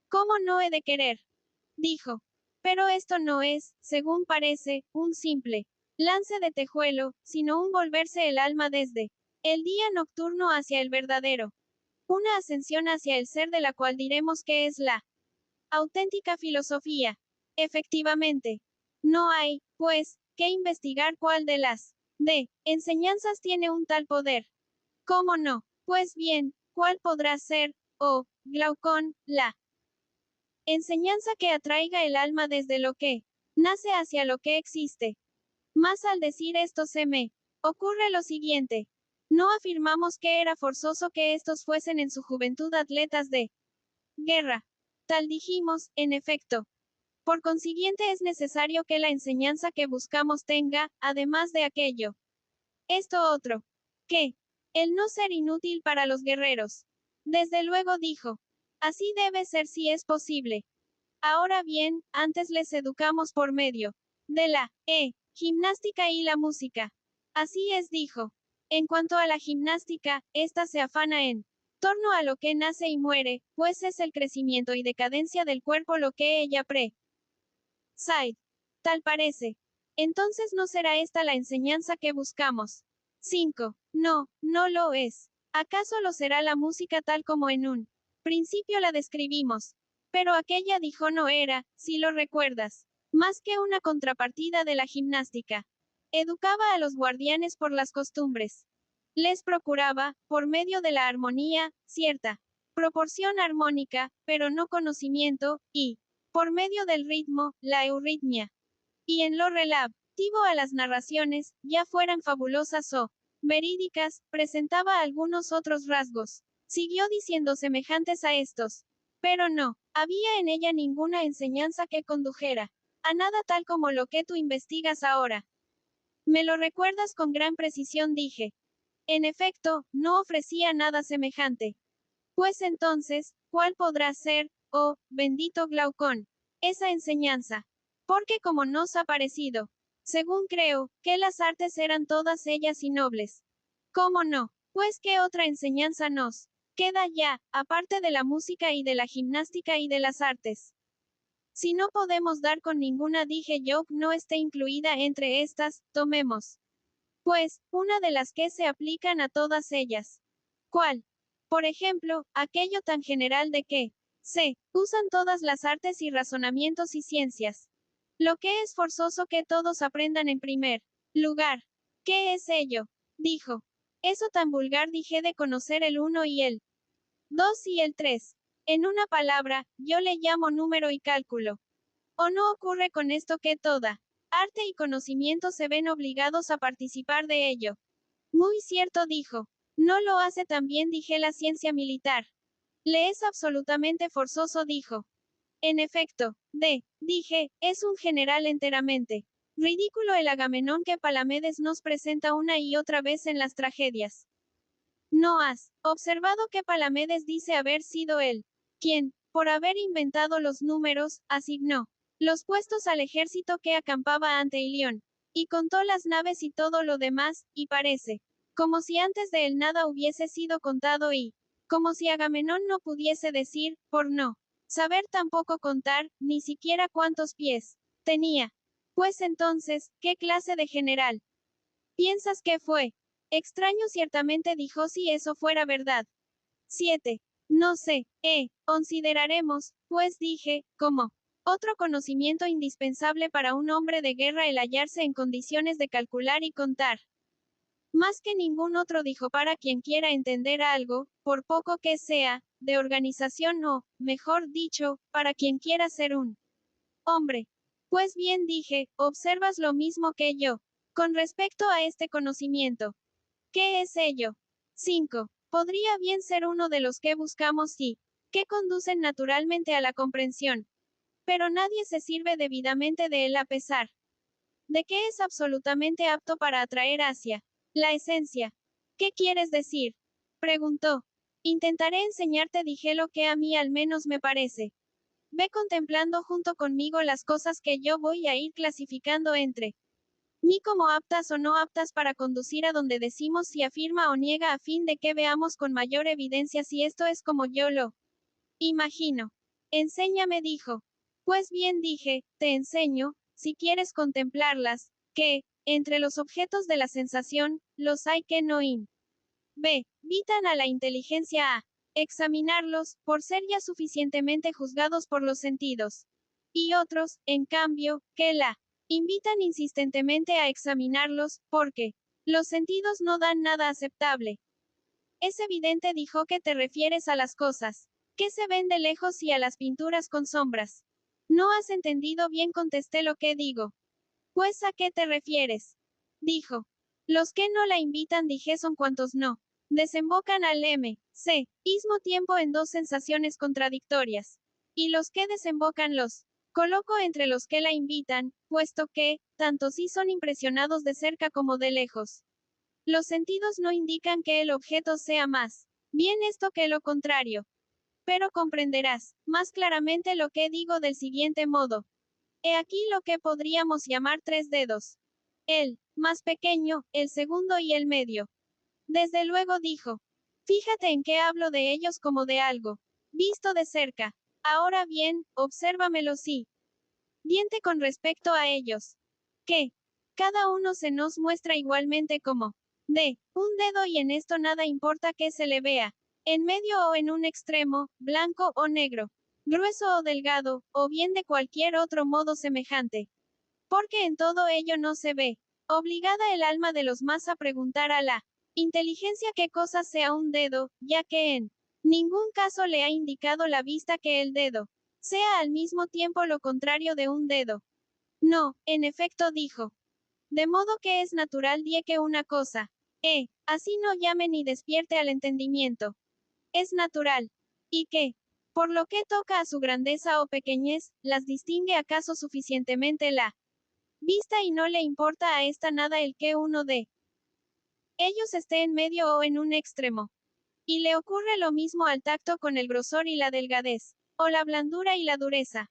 ¿Cómo no he de querer? Dijo. Pero esto no es, según parece, un simple lance de tejuelo, sino un volverse el alma desde el día nocturno hacia el verdadero. Una ascensión hacia el ser de la cual diremos que es la auténtica filosofía. Efectivamente. No hay, pues, que investigar cuál de las enseñanzas tiene un tal poder. ¿Cómo no? Pues bien, ¿cuál podrá ser, oh, Glaucón, la enseñanza que atraiga el alma desde lo que nace hacia lo que existe? Mas al decir esto se me ocurre lo siguiente. No afirmamos que era forzoso que estos fuesen en su juventud atletas de guerra. Tal dijimos, en efecto. Por consiguiente es necesario que la enseñanza que buscamos tenga, además de aquello, esto otro, que el no ser inútil para los guerreros. Desde luego dijo. Así debe ser si es posible. Ahora bien, antes les educamos por medio de la gimnástica y la música. Así es, dijo. En cuanto a la gimnástica, ésta se afana en torno a lo que nace y muere, pues es el crecimiento y decadencia del cuerpo lo que ella Side. Tal parece. Entonces no será esta la enseñanza que buscamos. 5. No, no lo es. ¿Acaso lo será la música tal como en un principio la describimos? Pero aquella dijo no era, si lo recuerdas, más que una contrapartida de la gimnástica. Educaba a los guardianes por las costumbres. Les procuraba, por medio de la armonía, cierta proporción armónica, pero no conocimiento, y, por medio del ritmo, la euritmia. Y en lo relativo a las narraciones, ya fueran fabulosas o verídicas, presentaba algunos otros rasgos. Siguió diciendo semejantes a estos. Pero no, había en ella ninguna enseñanza que condujera a nada tal como lo que tú investigas ahora. Me lo recuerdas con gran precisión, dije. En efecto, no ofrecía nada semejante. Pues entonces, ¿cuál podrá ser, oh, bendito Glaucón, esa enseñanza? Porque como nos ha parecido, según creo, que las artes eran todas ellas y nobles. ¿Cómo no? Pues qué otra enseñanza nos queda ya, aparte de la música y de la gimnástica y de las artes. Si no podemos dar con ninguna, dije yo, no esté incluida entre estas, tomemos. Pues, una de las que se aplican a todas ellas. ¿Cuál? Por ejemplo, aquello tan general de que se usan todas las artes y razonamientos y ciencias. Lo que es forzoso que todos aprendan en primer lugar. ¿Qué es ello? Dijo. Eso tan vulgar, dije, de conocer el uno y el dos y el tres. En una palabra, yo le llamo número y cálculo. ¿O no ocurre con esto que toda arte y conocimiento se ven obligados a participar de ello? Muy cierto, dijo. ¿No lo hace también, dije, la ciencia militar? Le es absolutamente forzoso, dijo. En efecto, dije, es un general enteramente ridículo el Agamenón que Palamedes nos presenta una y otra vez en las tragedias. ¿No has observado que Palamedes dice haber sido él quien, por haber inventado los números, asignó los puestos al ejército que acampaba ante Ilión, y contó las naves y todo lo demás, y parece como si antes de él nada hubiese sido contado y como si Agamenón no pudiese decir, por no saber tampoco contar, ni siquiera cuántos pies tenía? Pues entonces, ¿qué clase de general piensas que fue? Extraño ciertamente, dijo, si eso fuera verdad. 7. No sé, consideraremos, pues dije, como otro conocimiento indispensable para un hombre de guerra el hallarse en condiciones de calcular y contar. Más que ningún otro, dijo, para quien quiera entender algo, por poco que sea, de organización o, mejor dicho, para quien quiera ser un hombre. Pues bien, dije, observas lo mismo que yo. Con respecto a este conocimiento. ¿Qué es ello? 5. Podría bien ser uno de los que buscamos y que conducen naturalmente a la comprensión. Pero nadie se sirve debidamente de él a pesar de que es absolutamente apto para atraer hacia la esencia. ¿Qué quieres decir? Preguntó. Intentaré enseñarte, dije, lo que a mí al menos me parece. Ve contemplando junto conmigo las cosas que yo voy a ir clasificando entre ni como aptas o no aptas para conducir a donde decimos si afirma o niega a fin de que veamos con mayor evidencia si esto es como yo lo imagino. Enséñame, dijo. Pues bien, dije, te enseño, si quieres contemplarlas, que, entre los objetos de la sensación, los hay que no invitan a la inteligencia a examinarlos, por ser ya suficientemente juzgados por los sentidos. Y otros, en cambio, que la invitan insistentemente a examinarlos, porque los sentidos no dan nada aceptable. Es evidente, dijo, que te refieres a las cosas que se ven de lejos y a las pinturas con sombras. No has entendido bien, contesté, lo que digo. Pues ¿a qué te refieres? Dijo. Los que no la invitan, dije, son cuantos no desembocan al mismo tiempo en dos sensaciones contradictorias. Y los que desembocan los coloco entre los que la invitan, puesto que, tanto sí son impresionados de cerca como de lejos. Los sentidos no indican que el objeto sea más bien esto que lo contrario. Pero comprenderás más claramente lo que digo del siguiente modo. He aquí lo que podríamos llamar tres dedos. El más pequeño, el segundo y el medio. Desde luego, dijo. Fíjate en que hablo de ellos como de algo visto de cerca. Ahora bien, obsérvamelo siguiente con respecto a ellos. Que cada uno se nos muestra igualmente como de un dedo, y en esto nada importa que se le vea en medio o en un extremo, blanco o negro, grueso o delgado, o bien de cualquier otro modo semejante. Porque en todo ello no se ve obligada el alma de los más a preguntar a la inteligencia qué cosa sea un dedo, ya que en ningún caso le ha indicado la vista que el dedo sea al mismo tiempo lo contrario de un dedo. No, en efecto, dijo. De modo que es natural, die, que una cosa, así no llame ni despierte al entendimiento. Es natural. Y que, por lo que toca a su grandeza o pequeñez, las distingue acaso suficientemente la vista, y no le importa a esta nada el que uno de ellos esté en medio o en un extremo. Y le ocurre lo mismo al tacto con el grosor y la delgadez, o la blandura y la dureza.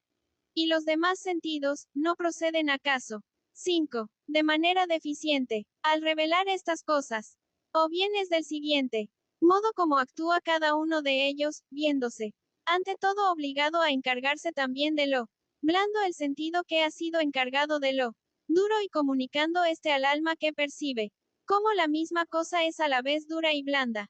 Y los demás sentidos, ¿no proceden acaso? 5. De manera deficiente, al revelar estas cosas. O bien es del siguiente modo como actúa cada uno de ellos, viéndose, ante todo, obligado a encargarse también de lo blando el sentido que ha sido encargado de lo duro, y comunicando este al alma que percibe, como la misma cosa es a la vez dura y blanda.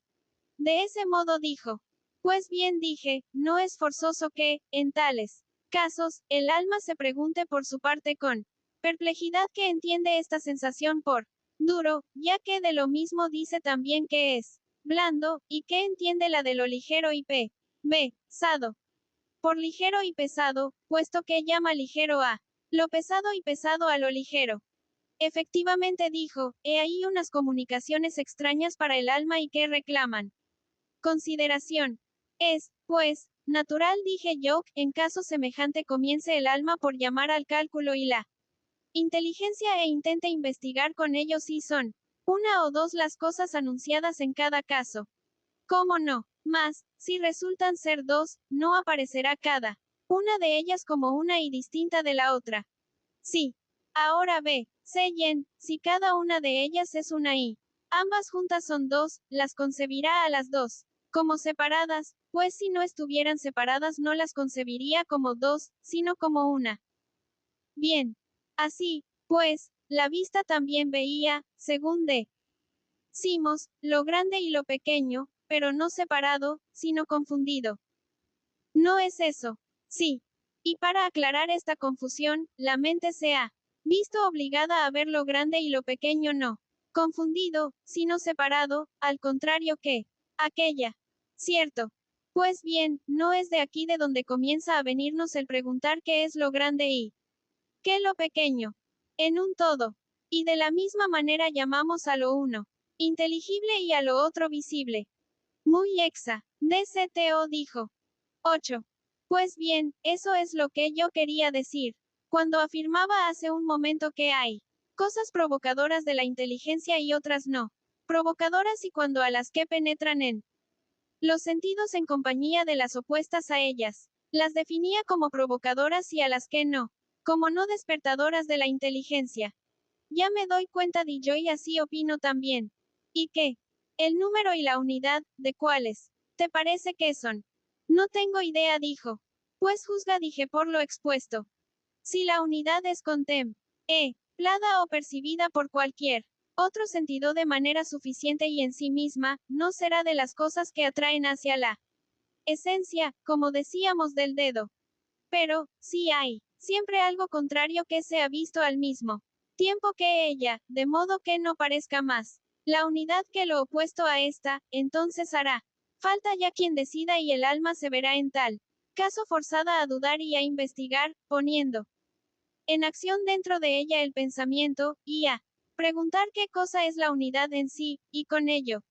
De ese modo, dijo. Pues bien, dije, no es forzoso que, en tales casos, el alma se pregunte por su parte con perplejidad qué entiende esta sensación por duro, ya que de lo mismo dice también que es blando, y que entiende la de lo ligero y pesado. Por ligero y pesado, puesto que llama ligero a lo pesado y pesado a lo ligero. Efectivamente, dijo, he ahí unas comunicaciones extrañas para el alma y que reclaman consideración. Es, pues, natural, dije yo, en caso semejante comience el alma por llamar al cálculo y la inteligencia, e intente investigar con ellos si son una o dos las cosas anunciadas en cada caso. ¿Cómo no? Mas, si resultan ser dos, no aparecerá cada una de ellas como una y distinta de la otra. Sí. Ahora ve, Seyen, si cada una de ellas es una y ambas juntas son dos, las concebirá a las dos como separadas, pues si no estuvieran separadas no las concebiría como dos, sino como una. Bien. Así, pues, la vista también veía, según decimos, lo grande y lo pequeño, pero no separado, sino confundido. ¿No es eso? Sí. Y para aclarar esta confusión, la mente se ha visto obligada a ver lo grande y lo pequeño no confundido, sino separado, al contrario que aquella. Cierto. Pues bien, no es de aquí de donde comienza a venirnos el preguntar qué es lo grande y qué lo pequeño. En un todo. Y de la misma manera llamamos a lo uno inteligible y a lo otro visible. Muy DCTO, dijo. 8. Pues bien, eso es lo que yo quería decir. Cuando afirmaba hace un momento que hay cosas provocadoras de la inteligencia y otras no provocadoras, y cuando a las que penetran en los sentidos en compañía de las opuestas a ellas, las definía como provocadoras, y a las que no, como no despertadoras de la inteligencia. Ya me doy cuenta de yo, y así opino también. ¿Y qué? El número y la unidad, ¿de cuáles te parece que son? No tengo idea, dijo. Pues juzga, dije, por lo expuesto. Si la unidad es contemplada o percibida por cualquier otro sentido de manera suficiente y en sí misma, no será de las cosas que atraen hacia la esencia, como decíamos del dedo. Pero, sí hay siempre algo contrario que se ha visto al mismo tiempo que ella, de modo que no parezca más la unidad que lo opuesto a esta, entonces hará falta ya quien decida y el alma se verá en tal caso forzada a dudar y a investigar, poniendo en acción dentro de ella el pensamiento, y a preguntar qué cosa es la unidad en sí, y con ello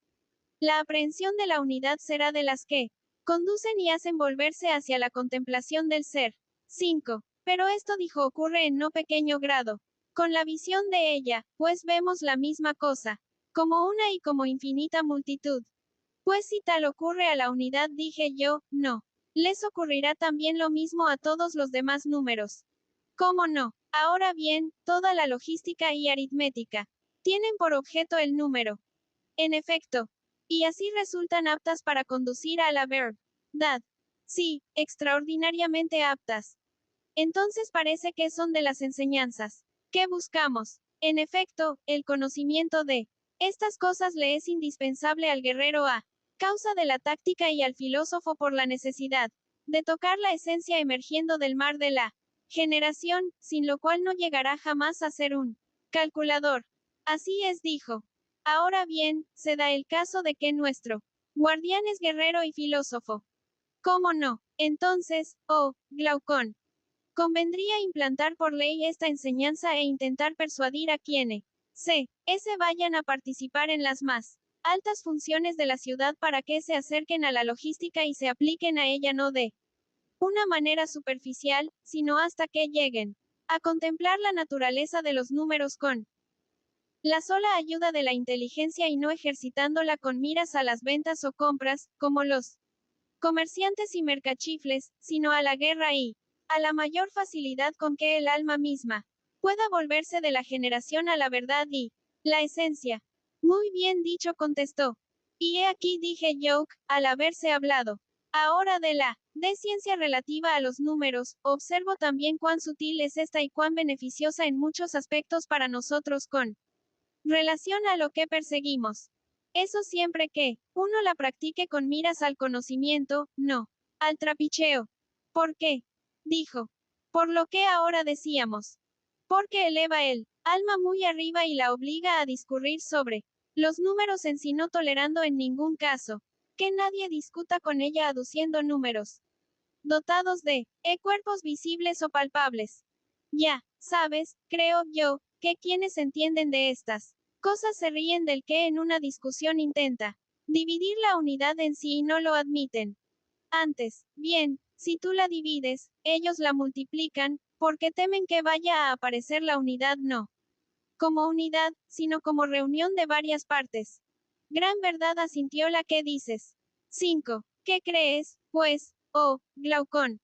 la aprehensión de la unidad será de las que conducen y hacen volverse hacia la contemplación del ser. 5. Pero esto, dijo, ocurre en no pequeño grado. Con la visión de ella, pues vemos la misma cosa, como una y como infinita multitud. Pues si tal ocurre a la unidad, dije yo, no. Les ocurrirá también lo mismo a todos los demás números. ¿Cómo no? Ahora bien, toda la logística y aritmética tienen por objeto el número. En efecto, y así resultan aptas para conducir a la verdad. Sí, extraordinariamente aptas. Entonces parece que son de las enseñanzas que buscamos. En efecto, el conocimiento de estas cosas le es indispensable al guerrero a causa de la táctica y al filósofo por la necesidad de tocar la esencia emergiendo del mar de la generación, sin lo cual no llegará jamás a ser un calculador. Así es, dijo. Ahora bien, se da el caso de que nuestro guardián es guerrero y filósofo. ¿Cómo no? Entonces, oh, Glaucón, convendría implantar por ley esta enseñanza e intentar persuadir a quienes se vayan a participar en las más altas funciones de la ciudad para que se acerquen a la logística y se apliquen a ella no de una manera superficial, sino hasta que lleguen a contemplar la naturaleza de los números con la sola ayuda de la inteligencia y no ejercitándola con miras a las ventas o compras, como los comerciantes y mercachifles, sino a la guerra y a la mayor facilidad con que el alma misma pueda volverse de la generación a la verdad y la esencia. Muy bien dicho, contestó. Y he aquí, dije yo, al haberse hablado ahora de ciencia relativa a los números, observo también cuán sutil es esta y cuán beneficiosa en muchos aspectos para nosotros con relación a lo que perseguimos. Eso siempre que uno la practique con miras al conocimiento, no al trapicheo. ¿Por qué? Dijo. Por lo que ahora decíamos. Porque eleva el alma muy arriba y la obliga a discurrir sobre los números en sí, no tolerando en ningún caso que nadie discuta con ella aduciendo números dotados de cuerpos visibles o palpables. Ya sabes, creo yo, que quienes entienden de estas cosas se ríen del que en una discusión intenta dividir la unidad en sí y no lo admiten. Antes, bien, si tú la divides, ellos la multiplican, porque temen que vaya a aparecer la unidad no como unidad, sino como reunión de varias partes. Gran verdad, asintió la que dices. 5. ¿Qué crees, pues, oh, Glaucón?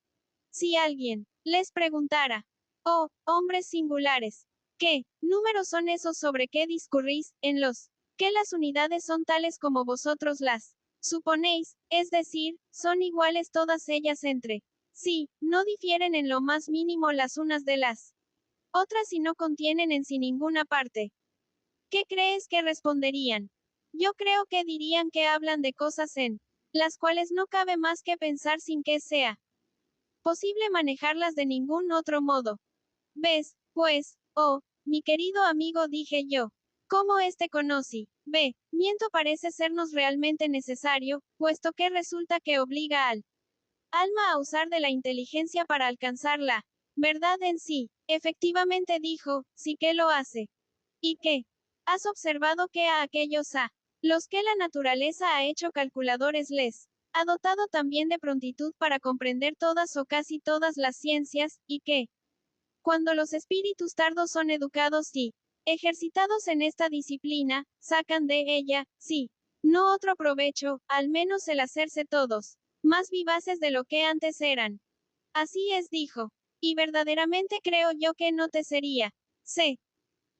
Si alguien les preguntara, oh, hombres singulares, ¿qué números son esos sobre qué discurrís, en los que las unidades son tales como vosotros las suponéis, es decir, son iguales todas ellas entre sí, no difieren en lo más mínimo las unas de las otras y no contienen en sí ninguna parte? ¿Qué crees que responderían? Yo creo que dirían que hablan de cosas en las cuales no cabe más que pensar sin que sea posible manejarlas de ningún otro modo. ¿Ves, pues, oh, mi querido amigo, dije yo, cómo este conocí? Ve, miento parece sernos realmente necesario, puesto que resulta que obliga al alma a usar de la inteligencia para alcanzar la verdad en sí. Efectivamente, dijo, sí que lo hace. ¿Y qué? ¿Has observado que a aquellos a los que la naturaleza ha hecho calculadores les ha dotado también de prontitud para comprender todas o casi todas las ciencias, y que, cuando los espíritus tardos son educados y ejercitados en esta disciplina, sacan de ella, sí, no otro provecho, al menos el hacerse todos más vivaces de lo que antes eran? Así es, dijo. Y verdaderamente creo yo que no te sería, sé,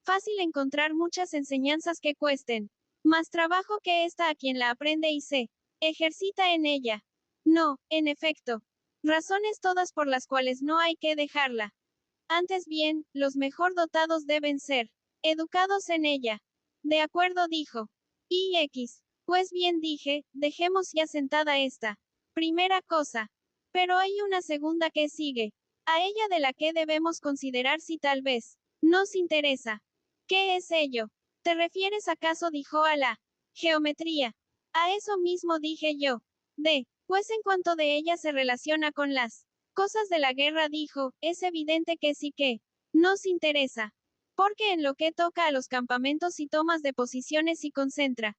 fácil encontrar muchas enseñanzas que cuesten más trabajo que esta a quien la aprende y se ejercita en ella. No, en efecto. Razones todas por las cuales no hay que dejarla. Antes bien, los mejor dotados deben ser educados en ella. De acuerdo, dijo. Y X. Pues bien, dije, dejemos ya sentada esta primera cosa. Pero hay una segunda que sigue. A ella de la que debemos considerar si tal vez nos interesa. ¿Qué es ello? ¿Te refieres acaso? Dijo a la geometría. A eso mismo dije yo. Pues en cuanto de ella se relaciona con las cosas de la guerra, dijo, es evidente que sí que nos interesa. Porque en lo que toca a los campamentos y tomas de posiciones y concentraciones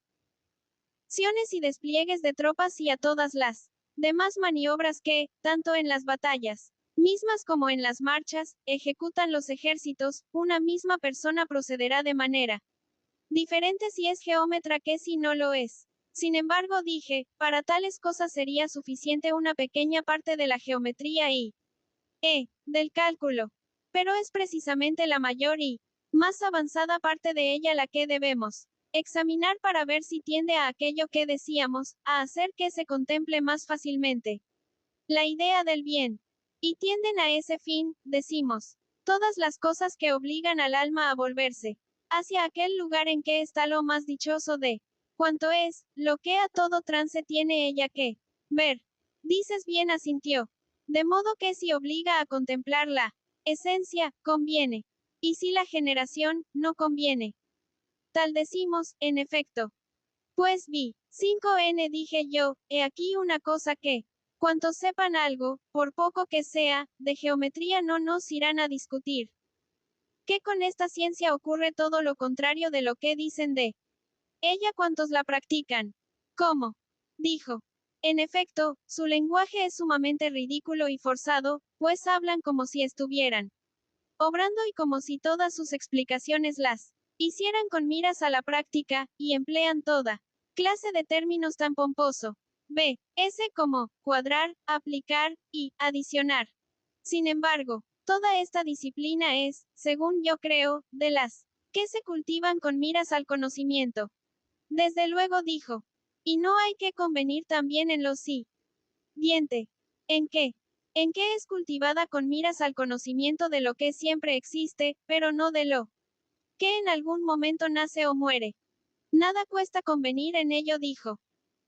y despliegues de tropas y a todas las demás maniobras que, tanto en las batallas mismas como en las marchas, ejecutan los ejércitos, una misma persona procederá de manera diferente si es geómetra que si no lo es. Sin embargo, dije, para tales cosas sería suficiente una pequeña parte de la geometría y del cálculo. Pero es precisamente la mayor y más avanzada parte de ella la que debemos examinar para ver si tiende a aquello que decíamos, a hacer que se contemple más fácilmente la idea del bien. Y tienden a ese fin, decimos, todas las cosas que obligan al alma a volverse hacia aquel lugar en que está lo más dichoso de cuanto es, lo que a todo trance tiene ella que ver. Dices bien, asintió. De modo que si obliga a contemplar la esencia, conviene. Y si la generación, no conviene. Tal decimos, en efecto. Pues vi. 5N dije yo, he aquí una cosa que, cuantos sepan algo, por poco que sea, de geometría no nos irán a discutir. Que con esta ciencia ocurre todo lo contrario de lo que dicen de ella cuantos la practican. ¿Cómo? Dijo. En efecto, su lenguaje es sumamente ridículo y forzado, pues hablan como si estuvieran obrando y como si todas sus explicaciones las hicieran con miras a la práctica, y emplean toda clase de términos tan pomposo. Como cuadrar, aplicar y adicionar. Sin embargo, toda esta disciplina es, según yo creo, de las que se cultivan con miras al conocimiento. Desde luego, dijo. Y no hay que convenir también en lo siguiente. ¿En qué? En qué es cultivada con miras al conocimiento de lo que siempre existe, pero no de lo que en algún momento nace o muere. Nada cuesta convenir en ello, dijo.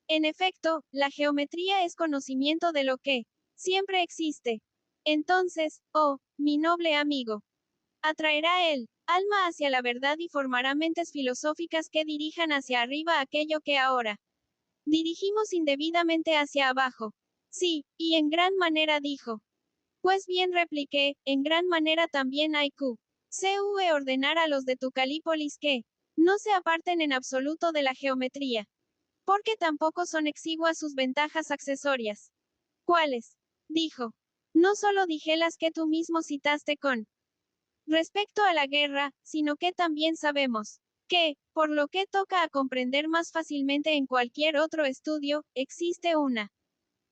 En efecto, la geometría es conocimiento de lo que siempre existe. Entonces, oh, mi noble amigo, atraerá el alma hacia la verdad y formará mentes filosóficas que dirijan hacia arriba aquello que ahora dirigimos indebidamente hacia abajo. Sí, y en gran manera, dijo. Pues bien, repliqué, en gran manera también hay que ordenar a los de Tucalípolis que no se aparten en absoluto de la geometría. Porque tampoco son exiguas sus ventajas accesorias. ¿Cuáles? Dijo. No solo dije las que tú mismo citaste con respecto a la guerra, sino que también sabemos que, por lo que toca a comprender más fácilmente en cualquier otro estudio, existe una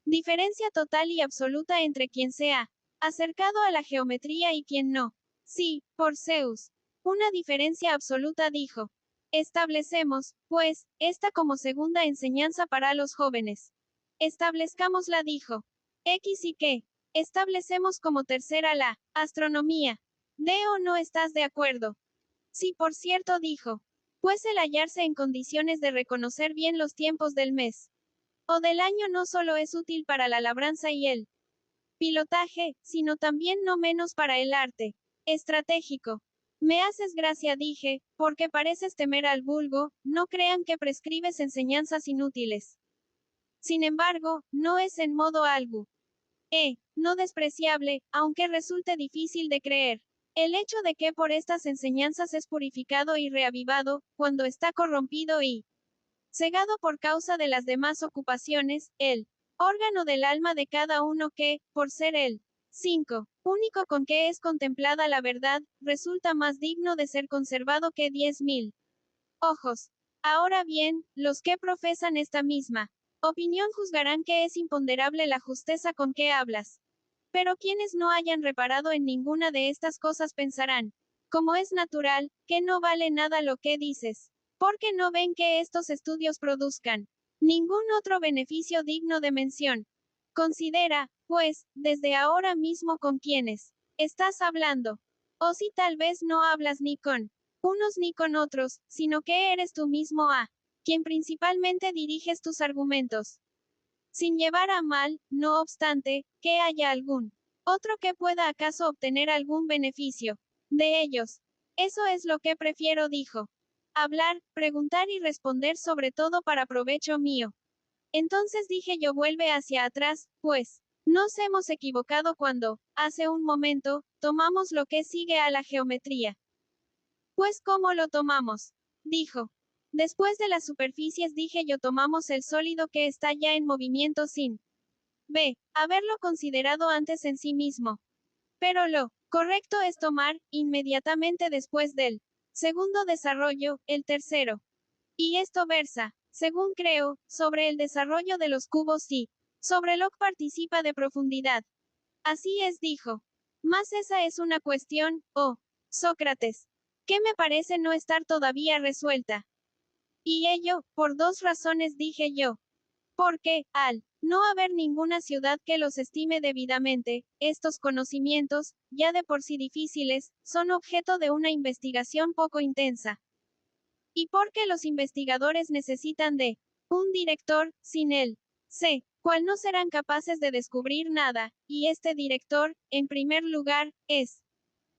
diferencia total y absoluta entre quien se ha acercado a la geometría y quien no. Sí, por Zeus. Una diferencia absoluta, dijo. Establecemos, pues, esta como segunda enseñanza para los jóvenes. Establezcámosla, dijo. X y qué. Establecemos como tercera la astronomía. ¿De o no estás de acuerdo? Sí, por cierto, dijo. Pues el hallarse en condiciones de reconocer bien los tiempos del mes o del año no solo es útil para la labranza y el pilotaje, sino también no menos para el arte estratégico. Me haces gracia, dije, porque pareces temer al vulgo, no crean que prescribes enseñanzas inútiles. Sin embargo, no es en modo algo no despreciable, aunque resulte difícil de creer. El hecho de que por estas enseñanzas es purificado y reavivado, cuando está corrompido y cegado por causa de las demás ocupaciones, el órgano del alma de cada uno que, por ser el 5, único con que es contemplada la verdad, resulta más digno de ser conservado que 10.000 ojos. Ahora bien, los que profesan esta misma opinión juzgarán que es imponderable la justeza con que hablas. Pero quienes no hayan reparado en ninguna de estas cosas pensarán, como es natural, que no vale nada lo que dices. Porque no ven que estos estudios produzcan ningún otro beneficio digno de mención. Considera, pues, desde ahora mismo con quiénes estás hablando. O si tal vez no hablas ni con unos ni con otros, sino que eres tú mismo a quien principalmente diriges tus argumentos. Sin llevar a mal, no obstante, que haya algún otro que pueda acaso obtener algún beneficio de ellos. Eso es lo que prefiero, dijo. Hablar, preguntar y responder sobre todo para provecho mío. Entonces dije yo, vuelve hacia atrás, pues, nos hemos equivocado cuando, hace un momento, tomamos lo que sigue a la geometría. Pues ¿cómo lo tomamos? Dijo. Después de las superficies, dije yo, tomamos el sólido que está ya en movimiento sin haberlo considerado antes en sí mismo. Pero lo correcto es tomar, inmediatamente después del segundo desarrollo, el tercero. Y esto versa, según creo, sobre el desarrollo de los cubos y sobre lo que participa de profundidad. Así es, dijo. Mas esa es una cuestión, oh, Sócrates, que me parece no estar todavía resuelta. Y ello, por dos razones, dije yo. Porque, al no haber ninguna ciudad que los estime debidamente, estos conocimientos, ya de por sí difíciles, son objeto de una investigación poco intensa. Y porque los investigadores necesitan de un director, sin él, cual no serán capaces de descubrir nada, y este director, en primer lugar, es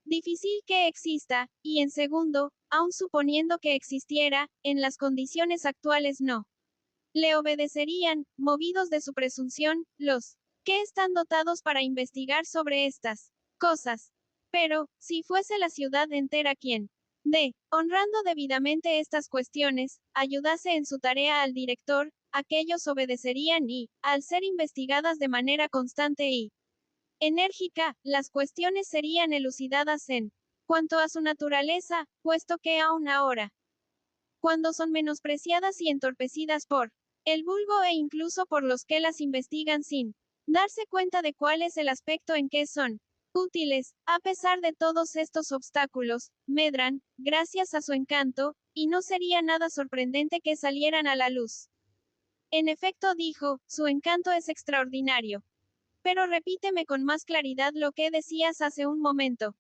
difícil que exista, y en segundo, aun suponiendo que existiera, en las condiciones actuales no le obedecerían, movidos de su presunción, los que están dotados para investigar sobre estas cosas. Pero, si fuese la ciudad entera quien, honrando debidamente estas cuestiones, ayudase en su tarea al director, aquellos obedecerían y, al ser investigadas de manera constante y enérgica, las cuestiones serían elucidadas en cuanto a su naturaleza, puesto que aún ahora, cuando son menospreciadas y entorpecidas por el vulgo e incluso por los que las investigan sin darse cuenta de cuál es el aspecto en que son útiles, a pesar de todos estos obstáculos, medran, gracias a su encanto, y no sería nada sorprendente que salieran a la luz. En efecto, dijo, su encanto es extraordinario. Pero repíteme con más claridad lo que decías hace un momento.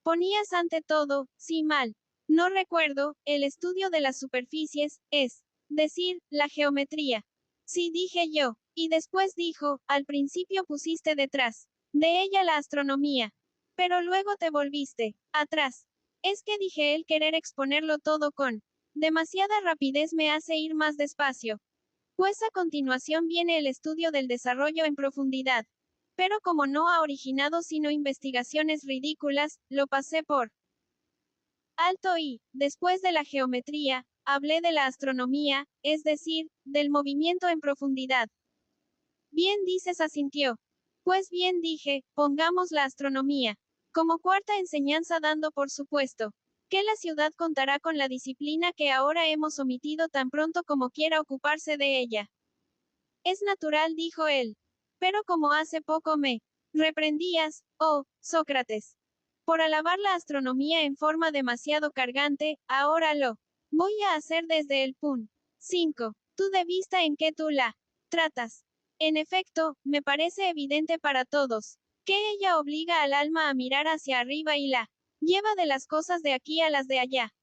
Ponías ante todo, si mal no recuerdo, el estudio de las superficies, es decir, la geometría. Sí, dije yo, y después dijo, al principio pusiste detrás de ella la astronomía, pero luego te volviste atrás. Es que dije, el querer exponerlo todo con demasiada rapidez me hace ir más despacio. Pues a continuación viene el estudio del desarrollo en profundidad. Pero como no ha originado sino investigaciones ridículas, lo pasé por alto y, después de la geometría, hablé de la astronomía, es decir, del movimiento en profundidad. Bien dices, asintió. Pues bien, dije, pongamos la astronomía como cuarta enseñanza, dando por supuesto que la ciudad contará con la disciplina que ahora hemos omitido tan pronto como quiera ocuparse de ella. Es natural, dijo él. Pero como hace poco me reprendías, oh, Sócrates, por alabar la astronomía en forma demasiado cargante, ahora lo voy a hacer desde el punto 5. Tú de vista en que tú la tratas. En efecto, me parece evidente para todos que ella obliga al alma a mirar hacia arriba y la lleva de las cosas de aquí a las de allá.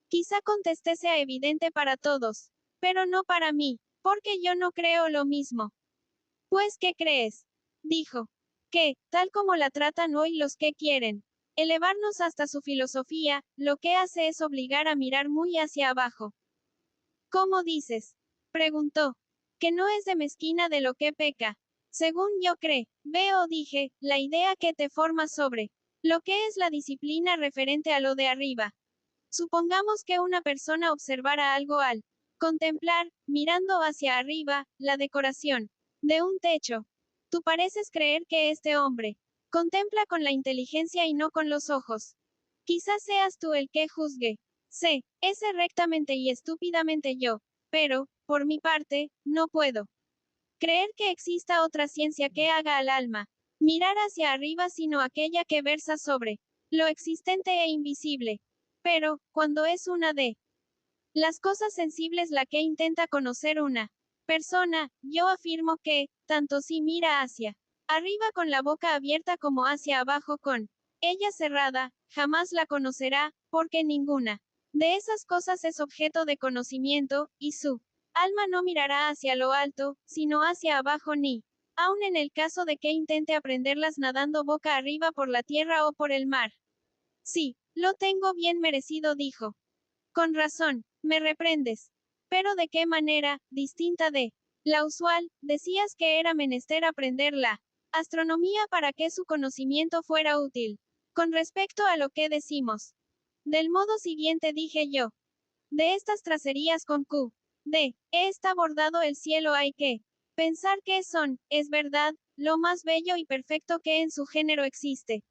Quizá contesté sea evidente para todos, pero no para mí, porque yo no creo lo mismo. Pues, ¿qué crees? Dijo. Que, tal como la tratan hoy los que quieren elevarnos hasta su filosofía, lo que hace es obligar a mirar muy hacia abajo. ¿Cómo dices? Preguntó. Que no es de mezquina de lo que peca. Según yo veo, dije, la idea que te formas sobre lo que es la disciplina referente a lo de arriba. Supongamos que una persona observara algo al contemplar, mirando hacia arriba, la decoración de un techo. Tú pareces creer que este hombre contempla con la inteligencia y no con los ojos. Quizás seas tú el que juzgue. Sé, ese rectamente y estúpidamente yo, pero, por mi parte, no puedo creer que exista otra ciencia que haga al alma mirar hacia arriba sino aquella que versa sobre lo existente e invisible. Pero, cuando es una de las cosas sensibles la que intenta conocer una persona, yo afirmo que, tanto si mira hacia arriba con la boca abierta como hacia abajo con ella cerrada, jamás la conocerá, porque ninguna de esas cosas es objeto de conocimiento, y su alma no mirará hacia lo alto, sino hacia abajo ni, aun en el caso de que intente aprenderlas nadando boca arriba por la tierra o por el mar. Sí, lo tengo bien merecido, dijo. Con razón, me reprendes. Pero ¿de qué manera, distinta de la usual, decías que era menester aprender la astronomía para que su conocimiento fuera útil? Con respecto a lo que decimos. Del modo siguiente dije yo. De estas tracerías con Q. D. Está bordado el cielo hay que pensar que son, es verdad, lo más bello y perfecto que en su género existe.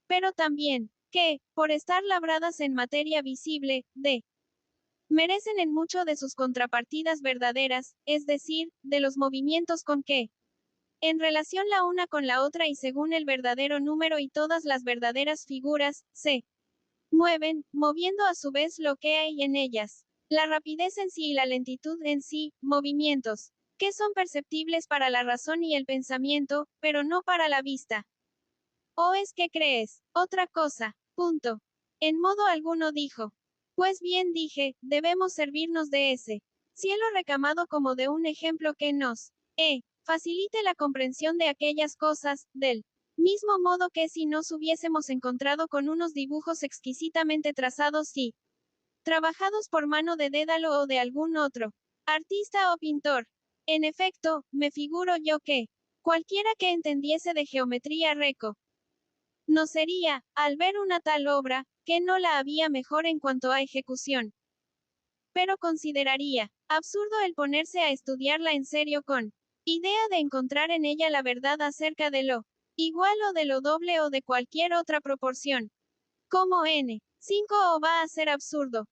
Pero también, que, por estar labradas en materia visible, de merecen en mucho de sus contrapartidas verdaderas, es decir, de los movimientos con que, en relación la una con la otra y según el verdadero número y todas las verdaderas figuras, se mueven, moviendo a su vez lo que hay en ellas. La rapidez en sí y la lentitud en sí, movimientos, que son perceptibles para la razón y el pensamiento, pero no para la vista. ¿O es que crees? Otra cosa. Punto. En modo alguno dijo. Pues bien dije, debemos servirnos de ese cielo recamado como de un ejemplo que nos facilite la comprensión de aquellas cosas, del mismo modo que si nos hubiésemos encontrado con unos dibujos exquisitamente trazados y trabajados por mano de Dédalo o de algún otro artista o pintor. En efecto, me figuro yo que cualquiera que entendiese de geometría reco no sería, al ver una tal obra, que no la había mejor en cuanto a ejecución. Pero consideraría absurdo el ponerse a estudiarla en serio con idea de encontrar en ella la verdad acerca de lo igual o de lo doble o de cualquier otra proporción. Como n5 o va a ser absurdo.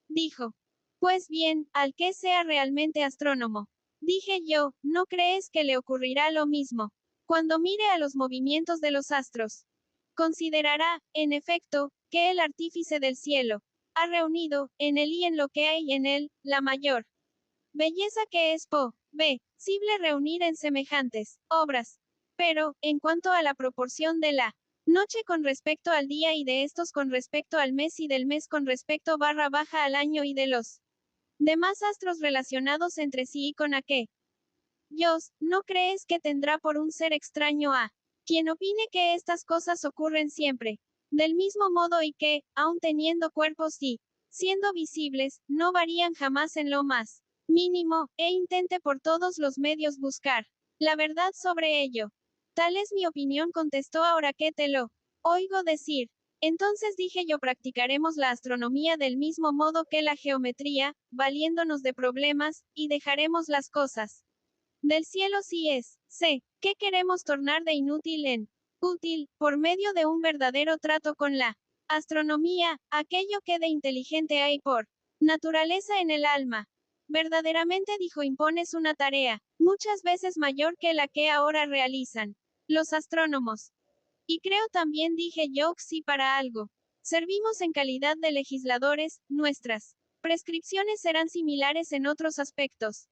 Dijo. Pues bien, al que sea realmente astrónomo. Dije yo, ¿no crees que le ocurrirá lo mismo? Cuando mire a los movimientos de los astros. Considerará, en efecto, que el artífice del cielo ha reunido, en él y en lo que hay en él, la mayor belleza que es posible reunir en semejantes obras. Pero, en cuanto a la proporción de la noche con respecto al día y de estos con respecto al mes y del mes con respecto barra baja al año y de los demás astros relacionados entre sí y con aquellos, ¿no crees que tendrá por un ser extraño a quien opine que estas cosas ocurren siempre? Del mismo modo y que, aun teniendo cuerpos y siendo visibles, no varían jamás en lo más mínimo, e intente por todos los medios buscar la verdad sobre ello. Tal es mi opinión, contestó ahora que te lo oigo decir. Entonces dije yo, practicaremos la astronomía del mismo modo que la geometría, valiéndonos de problemas, y dejaremos las cosas del cielo si es, sé, que queremos tornar de inútil en útil, por medio de un verdadero trato con la astronomía, aquello que de inteligente hay por naturaleza en el alma. Verdaderamente, dijo, impones una tarea, muchas veces mayor que la que ahora realizan los astrónomos. Y creo también, dije yo, si para algo servimos en calidad de legisladores, nuestras prescripciones serán similares en otros aspectos.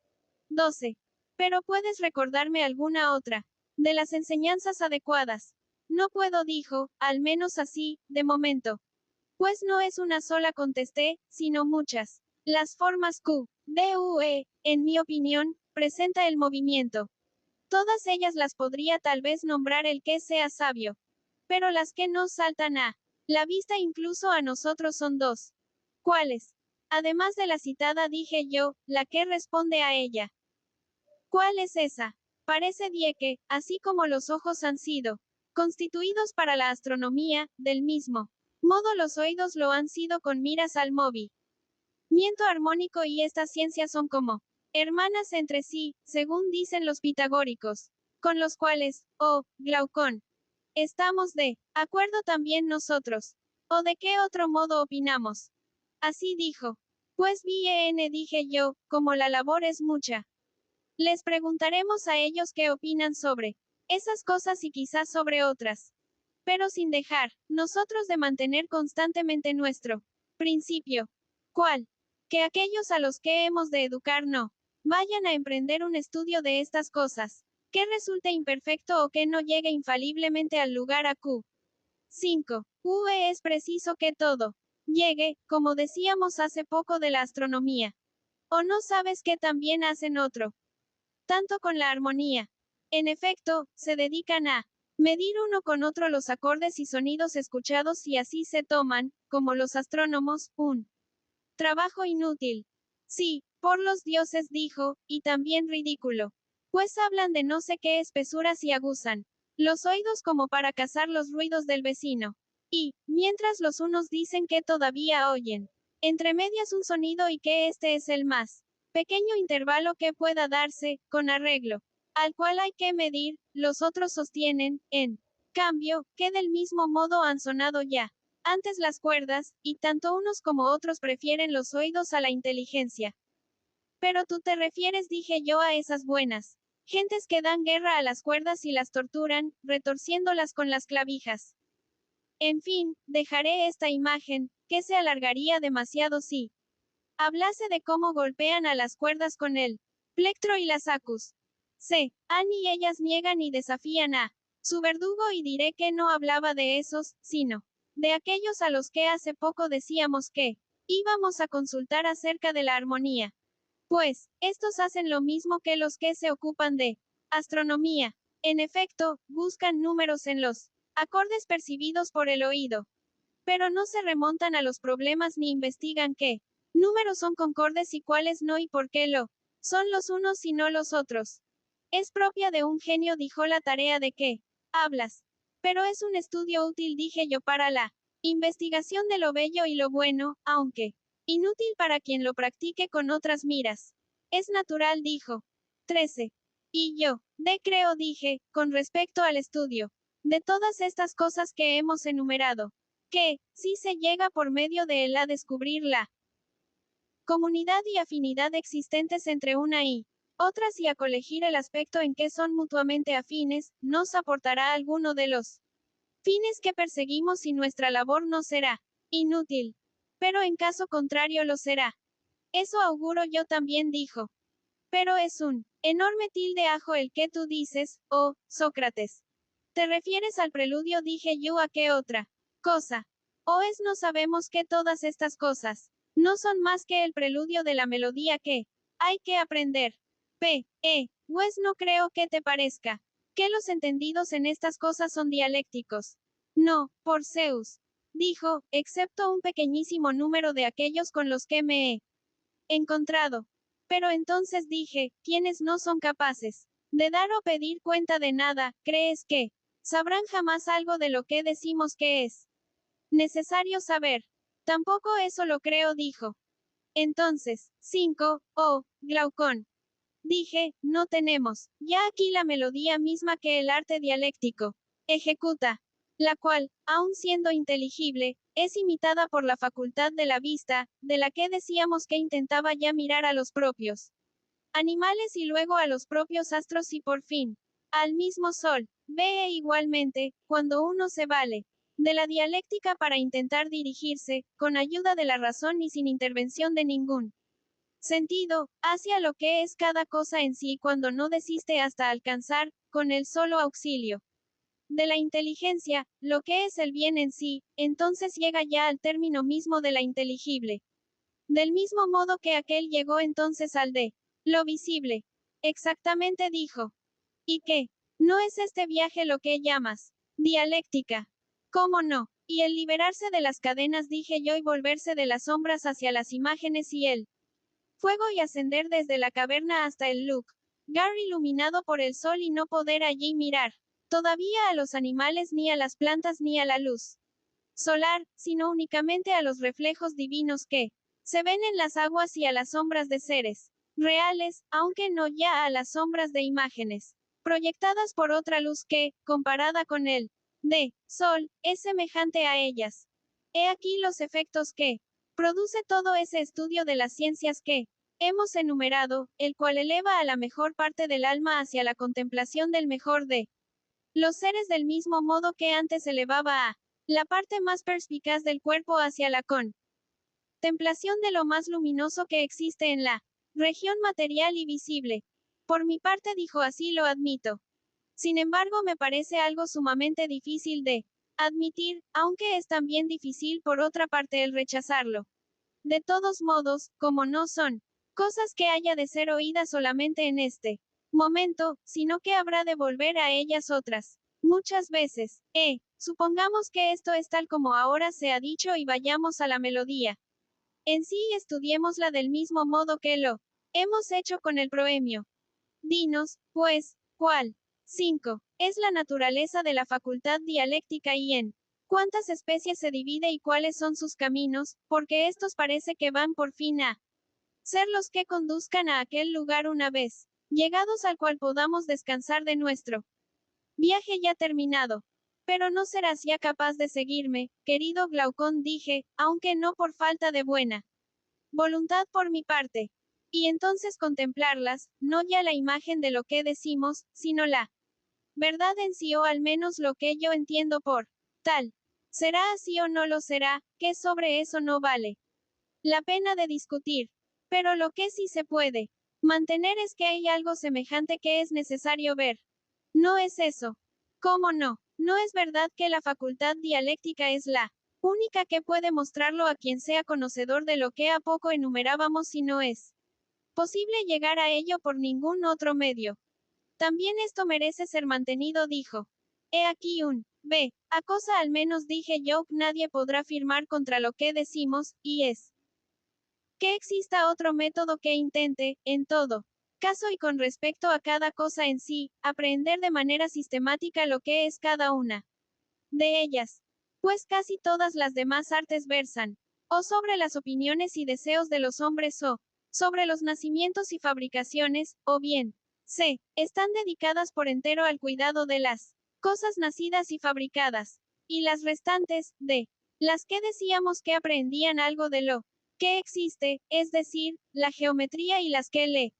12. Pero puedes recordarme alguna otra de las enseñanzas adecuadas. No puedo, dijo, al menos así, de momento. Pues no es una sola, contesté, sino muchas. Las formas Q, D, U, E, en mi opinión, presenta el movimiento. Todas ellas las podría tal vez nombrar el que sea sabio. Pero las que nos saltan a la vista incluso a nosotros son dos. ¿Cuáles? Además de la citada, dije yo, la que responde a ella. ¿Cuál es esa? Parece que, así como los ojos han sido constituidos para la astronomía, del mismo modo los oídos lo han sido con miras al movimiento armónico, y estas ciencias son como hermanas entre sí, según dicen los pitagóricos, con los cuales, oh, Glaucón, estamos de acuerdo también nosotros. ¿O de qué otro modo opinamos? Así dijo. Pues bien, dije yo, como la labor es mucha. Les preguntaremos a ellos qué opinan sobre esas cosas y quizás sobre otras. Pero sin dejar, nosotros, de mantener constantemente nuestro principio. ¿Cuál? Que aquellos a los que hemos de educar no vayan a emprender un estudio de estas cosas, que resulte imperfecto o que no llegue infaliblemente al lugar a Q. 5. Es preciso que todo llegue, como decíamos hace poco de la astronomía. ¿O no sabes que también hacen otro tanto con la armonía? En efecto, se dedican a medir uno con otro los acordes y sonidos escuchados y así se toman, como los astrónomos, un trabajo inútil. Sí, por los dioses dijo, y también ridículo. Pues hablan de no sé qué espesuras y aguzan los oídos como para cazar los ruidos del vecino. Y, mientras los unos dicen que todavía oyen, entre medias un sonido y que este es el más pequeño intervalo que pueda darse, con arreglo al cual hay que medir, los otros sostienen, en cambio, que del mismo modo han sonado ya antes las cuerdas, y tanto unos como otros prefieren los oídos a la inteligencia. Pero tú te refieres, dije yo, a esas buenas gentes que dan guerra a las cuerdas y las torturan, retorciéndolas con las clavijas. En fin, dejaré esta imagen, que se alargaría demasiado si hablase de cómo golpean a las cuerdas con el plectro y las acus. Y ellas niegan y desafían a su verdugo y diré que no hablaba de esos, sino de aquellos a los que hace poco decíamos que íbamos a consultar acerca de la armonía. Pues, estos hacen lo mismo que los que se ocupan de astronomía. En efecto, buscan números en los acordes percibidos por el oído. Pero no se remontan a los problemas ni investigan qué números son concordes y cuáles no y por qué lo son los unos y no los otros. Es propia de un genio, dijo la tarea de qué hablas. Pero es un estudio útil, dije yo, para la investigación de lo bello y lo bueno, aunque inútil para quien lo practique con otras miras. Es natural, dijo. 13. Y yo, creo, dije, con respecto al estudio de todas estas cosas que hemos enumerado, que, si se llega por medio de él a descubrir la comunidad y afinidad existentes entre una y otras y a colegir el aspecto en que son mutuamente afines, nos aportará alguno de los fines que perseguimos y nuestra labor no será inútil. Pero en caso contrario lo será. Eso auguro yo también, dijo. Pero es un enorme tilde ajo el que tú dices, oh, Sócrates. ¿Te refieres al preludio? Dije yo, ¿a qué otra cosa? O es no sabemos que todas estas cosas no son más que el preludio de la melodía que hay que aprender. Pues no creo que te parezca que los entendidos en estas cosas son dialécticos. No, por Zeus. Dijo, excepto un pequeñísimo número de aquellos con los que me he encontrado. Pero entonces dije, quienes no son capaces de dar o pedir cuenta de nada, ¿crees que sabrán jamás algo de lo que decimos que es necesario saber? Tampoco eso lo creo, dijo. Entonces, 5. Glaucón. Dije, no tenemos ya aquí la melodía misma que el arte dialéctico ejecuta, la cual, aun siendo inteligible, es imitada por la facultad de la vista, de la que decíamos que intentaba ya mirar a los propios animales y luego a los propios astros y por fin al mismo sol. Ve igualmente, cuando uno se vale de la dialéctica para intentar dirigirse, con ayuda de la razón y sin intervención de ningún sentido, hacia lo que es cada cosa en sí cuando no desiste hasta alcanzar, con el solo auxilio de la inteligencia, lo que es el bien en sí, entonces llega ya al término mismo de la inteligible. Del mismo modo que aquel llegó entonces al de lo visible. Exactamente, dijo. ¿Y qué? ¿No es este viaje lo que llamas dialéctica? ¿Cómo no? Y el liberarse de las cadenas, dije yo, y volverse de las sombras hacia las imágenes y el fuego y ascender desde la caverna hasta el lugar iluminado por el sol y no poder allí mirar todavía a los animales ni a las plantas ni a la luz solar, sino únicamente a los reflejos divinos que se ven en las aguas y a las sombras de seres reales, aunque no ya a las sombras de imágenes proyectadas por otra luz que, comparada con el de sol, es semejante a ellas. He aquí los efectos que produce todo ese estudio de las ciencias que hemos enumerado, el cual eleva a la mejor parte del alma hacia la contemplación del mejor de los seres del mismo modo que antes elevaba a la parte más perspicaz del cuerpo hacia la contemplación de lo más luminoso que existe en la región material y visible. Por mi parte dijo así lo admito. Sin embargo me parece algo sumamente difícil de admitir, aunque es también difícil por otra parte el rechazarlo. De todos modos, como no son cosas que haya de ser oídas solamente en este momento, sino que habrá de volver a ellas otras muchas veces. Supongamos que esto es tal como ahora se ha dicho y vayamos a la melodía. En sí estudiémosla del mismo modo que lo hemos hecho con el proemio. Dinos, pues, ¿cuál? 5. Es la naturaleza de la facultad dialéctica y en cuántas especies se divide y cuáles son sus caminos, porque estos parece que van por fin a ser los que conduzcan a aquel lugar una vez llegados al cual podamos descansar de nuestro viaje ya terminado. Pero no serás ya capaz de seguirme, querido Glaucón, dije, aunque no por falta de buena voluntad por mi parte. Y entonces contemplarlas, no ya la imagen de lo que decimos, sino la verdad en sí o al menos lo que yo entiendo por tal. ¿Será así o no lo será? Que sobre eso no vale la pena de discutir. Pero lo que sí se puede mantener es que hay algo semejante que es necesario ver. No es eso. ¿Cómo no? No es verdad que la facultad dialéctica es la única que puede mostrarlo a quien sea conocedor de lo que a poco enumerábamos si no es posible llegar a ello por ningún otro medio. También esto merece ser mantenido, dijo. He aquí un a cosa al menos dije yo, nadie podrá afirmar contra lo que decimos, y es que exista otro método que intente, en todo caso y con respecto a cada cosa en sí, aprender de manera sistemática lo que es cada una de ellas. Pues casi todas las demás artes versan o sobre las opiniones y deseos de los hombres o sobre los nacimientos y fabricaciones, o bien, están dedicadas por entero al cuidado de las cosas nacidas y fabricadas, y las restantes, de las que decíamos que aprendían algo de lo que existe, es decir, la geometría y las que le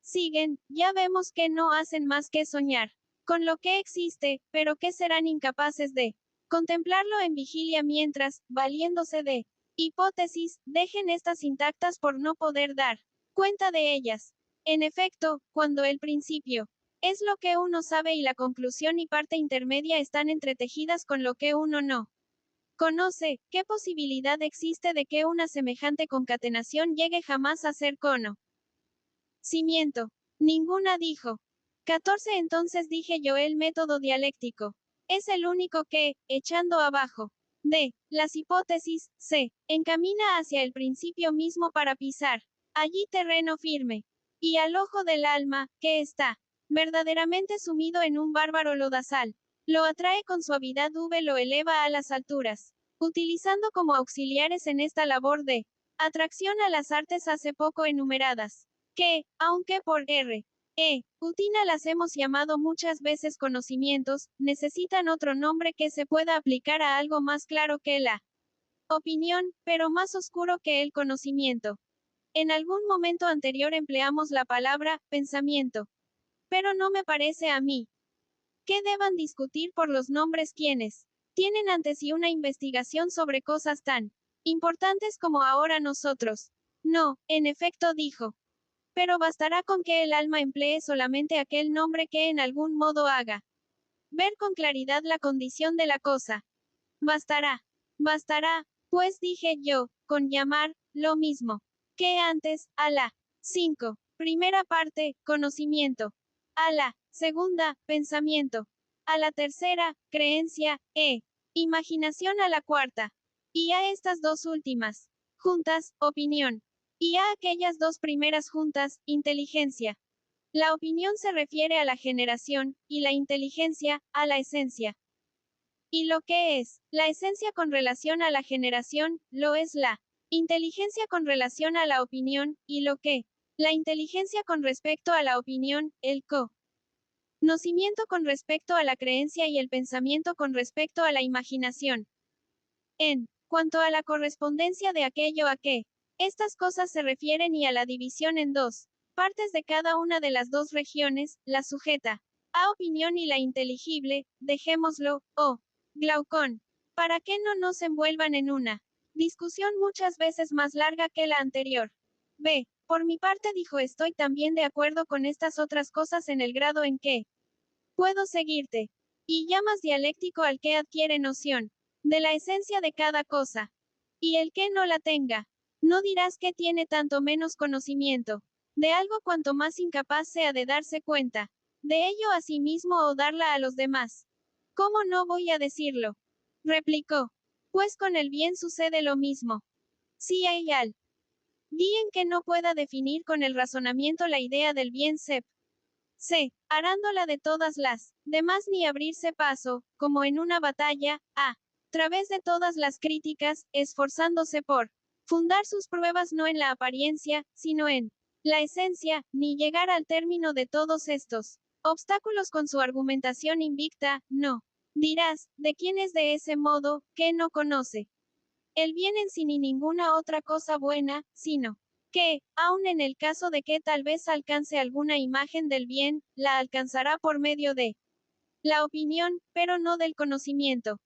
siguen, ya vemos que no hacen más que soñar con lo que existe, pero que serán incapaces de contemplarlo en vigilia mientras, valiéndose de hipótesis, dejen estas intactas por no poder dar cuenta de ellas. En efecto, cuando el principio es lo que uno sabe y la conclusión y parte intermedia están entretejidas con lo que uno no conoce, ¿qué posibilidad existe de que una semejante concatenación llegue jamás a ser conocimiento? Ninguna, dijo. 14. Entonces dije yo, el método dialéctico es el único que, echando abajo de las hipótesis, se encamina hacia el principio mismo para pisar allí terreno firme. Y al ojo del alma, que está verdaderamente sumido en un bárbaro lodazal, lo atrae con suavidad, lo eleva a las alturas, utilizando como auxiliares en esta labor de atracción a las artes hace poco enumeradas, que, aunque por Utina las hemos llamado muchas veces conocimientos, necesitan otro nombre que se pueda aplicar a algo más claro que la opinión, pero más oscuro que el conocimiento. En algún momento anterior empleamos la palabra pensamiento. Pero no me parece a mí que deban discutir por los nombres quienes tienen ante sí una investigación sobre cosas tan importantes como ahora nosotros. No, en efecto, dijo. Pero bastará con que el alma emplee solamente aquel nombre que en algún modo haga ver con claridad la condición de la cosa. Bastará. Bastará, pues dije yo, con llamar, lo mismo que antes, a la 5. Primera parte, conocimiento. A la segunda, pensamiento. A la tercera, creencia, imaginación a la cuarta. Y a estas dos últimas, juntas, opinión. Y a aquellas dos primeras juntas, inteligencia. La opinión se refiere a la generación, y la inteligencia, a la esencia. Y lo que es la esencia con relación a la generación, lo es la inteligencia con relación a la opinión, y lo que la inteligencia con respecto a la opinión, el conocimiento con respecto a la creencia y el pensamiento con respecto a la imaginación. En cuanto a la correspondencia de aquello a que estas cosas se refieren y a la división en dos partes de cada una de las dos regiones, la sujeta a opinión y la inteligible, dejémoslo, Glaucón, para que no nos envuelvan en una discusión muchas veces más larga que la anterior. B. Por mi parte dijo estoy también de acuerdo con estas otras cosas en el grado en que puedo seguirte. Y llamas dialéctico al que adquiere noción de la esencia de cada cosa. Y el que no la tenga. No dirás que tiene tanto menos conocimiento de algo cuanto más incapaz sea de darse cuenta de ello a sí mismo o darla a los demás. ¿Cómo no voy a decirlo? Replicó. Pues con el bien sucede lo mismo. Si hay alguien que no pueda definir con el razonamiento la idea del bien arándola de todas las demás ni abrirse paso, como en una batalla, a través de todas las críticas, esforzándose por fundar sus pruebas no en la apariencia, sino en la esencia, ni llegar al término de todos estos obstáculos con su argumentación invicta, no. Dirás, ¿de quién es de ese modo, que no conoce el bien en sí ni ninguna otra cosa buena, sino que, aun en el caso de que tal vez alcance alguna imagen del bien, la alcanzará por medio de la opinión, pero no del conocimiento?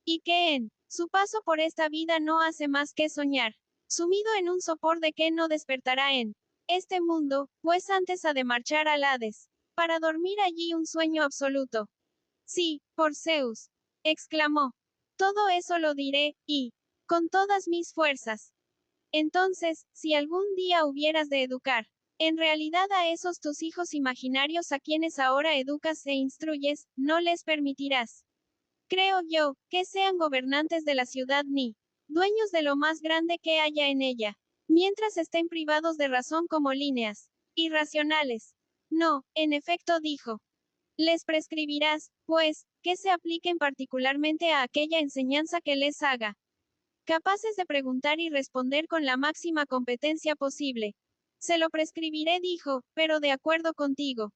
Y que en su paso por esta vida no hace más que soñar, sumido en un sopor de que no despertará en este mundo, pues antes ha de marchar al Hades, para dormir allí un sueño absoluto. Sí, por Zeus, exclamó. Todo eso lo diré, y con todas mis fuerzas. Entonces, si algún día hubieras de educar, en realidad a esos tus hijos imaginarios a quienes ahora educas e instruyes, no les permitirás, creo yo, que sean gobernantes de la ciudad ni dueños de lo más grande que haya en ella, mientras estén privados de razón como líneas irracionales. No, en efecto dijo. Les prescribirás, pues, que se apliquen particularmente a aquella enseñanza que les haga capaces de preguntar y responder con la máxima competencia posible. Se lo prescribiré, dijo, pero de acuerdo contigo.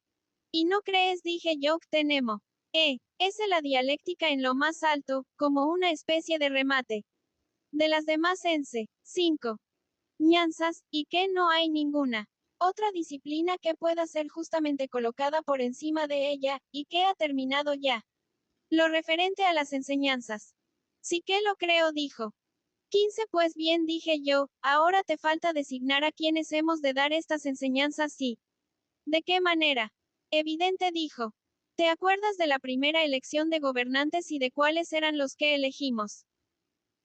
¿Y no crees, dije yo, que tenemos, es la dialéctica en lo más alto, como una especie de remate de las demás ense 5 ñanzas, y que no hay ninguna otra disciplina que pueda ser justamente colocada por encima de ella, y que ha terminado ya lo referente a las enseñanzas? Sí que lo creo, dijo. 15 Pues bien, dije yo, ahora te falta designar a quienes hemos de dar estas enseñanzas y ¿de qué manera? Evidente, dijo. ¿Te acuerdas de la primera elección de gobernantes y de cuáles eran los que elegimos?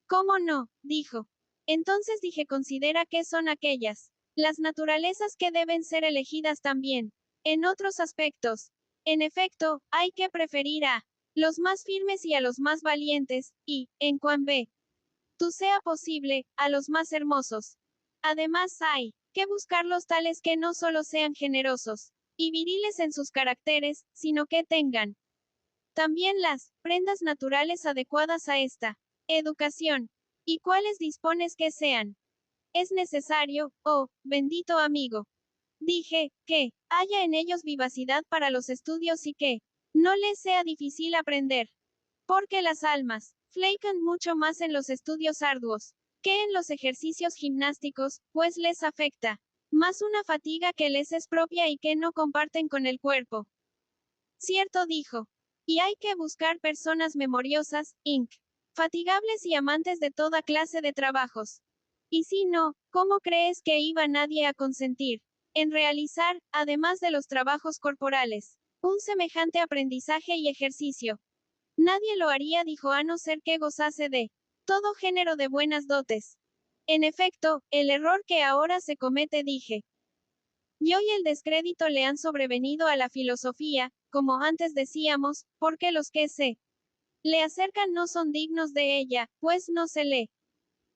¿Cómo no? Dijo. Entonces dije, considera qué son aquellas las naturalezas que deben ser elegidas también. En otros aspectos. En efecto, hay que preferir a los más firmes y a los más valientes, y, en cuan ve tú sea posible, a los más hermosos. Además hay que buscar los tales que no solo sean generosos y viriles en sus caracteres, sino que tengan también las prendas naturales adecuadas a esta educación. ¿Y cuáles dispones que sean? Es necesario, oh, bendito amigo, dije, que haya en ellos vivacidad para los estudios y que no les sea difícil aprender. Porque las almas flacan mucho más en los estudios arduos que en los ejercicios gimnásticos, pues les afecta más una fatiga que les es propia y que no comparten con el cuerpo. Cierto, dijo. Y hay que buscar personas memoriosas, fatigables y amantes de toda clase de trabajos. Y si no, ¿cómo crees que iba nadie a consentir en realizar, además de los trabajos corporales, un semejante aprendizaje y ejercicio? Nadie lo haría, dijo, a no ser que gozase de todo género de buenas dotes. En efecto, el error que ahora se comete, dije yo, y el descrédito le han sobrevenido a la filosofía, como antes decíamos, porque los que se le acercan no son dignos de ella, pues no se le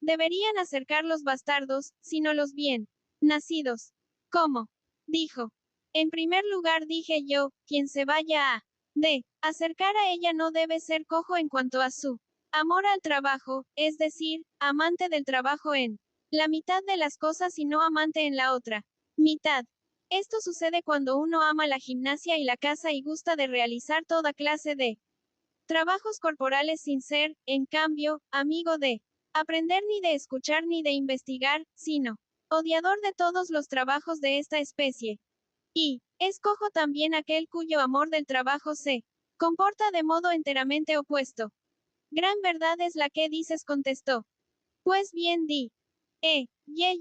deberían acercar los bastardos, sino los bien nacidos. ¿Cómo? Dijo. En primer lugar, dije yo, quien se vaya a acercar a ella no debe ser cojo en cuanto a su amor al trabajo, es decir, amante del trabajo en la mitad de las cosas y no amante en la otra mitad. Esto sucede cuando uno ama la gimnasia y la caza y gusta de realizar toda clase de trabajos corporales sin ser, en cambio, amigo de aprender ni de escuchar ni de investigar, sino odiador de todos los trabajos de esta especie. Y escojo también aquel cuyo amor del trabajo se comporta de modo enteramente opuesto. Gran verdad es la que dices, contestó. Pues bien, y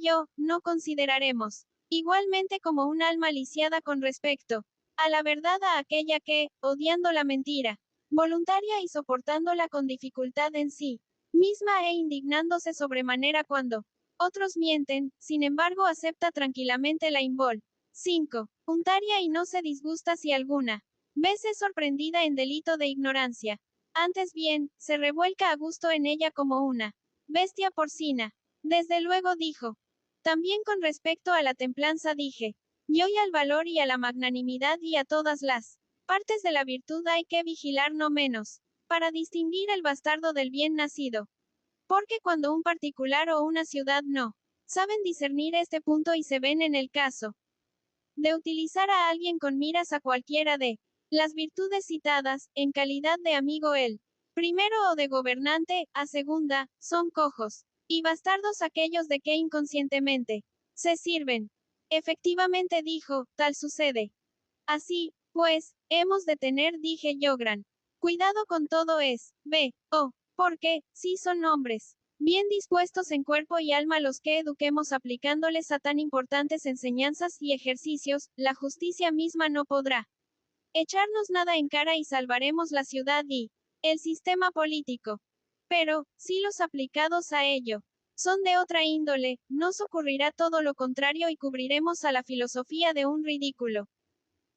yo, no consideraremos igualmente como un alma lisiada con respecto a la verdad, a aquella que, odiando la mentira, voluntaria y soportándola con dificultad en sí misma e indignándose sobremanera cuando otros mienten, sin embargo acepta tranquilamente la invol. 5. Untaria y no se disgusta si alguna vez es sorprendida en delito de ignorancia. Antes bien, se revuelca a gusto en ella como una bestia porcina. Desde luego dijo. También con respecto a la templanza dije, yo y al valor y a la magnanimidad y a todas las partes de la virtud hay que vigilar no menos, para distinguir el bastardo del bien nacido. Porque cuando un particular o una ciudad no saben discernir este punto y se ven en el caso de utilizar a alguien con miras a cualquiera de las virtudes citadas, en calidad de amigo él, primero o de gobernante, a segunda, son cojos y bastardos aquellos de que inconscientemente se sirven. Efectivamente dijo, tal sucede. Así, pues, hemos de tener, dije yo, gran cuidado con todo es, porque, si son hombres, bien dispuestos en cuerpo y alma los que eduquemos aplicándoles a tan importantes enseñanzas y ejercicios, la justicia misma no podrá echarnos nada en cara y salvaremos la ciudad y el sistema político. Pero, si los aplicados a ello son de otra índole, nos ocurrirá todo lo contrario y cubriremos a la filosofía de un ridículo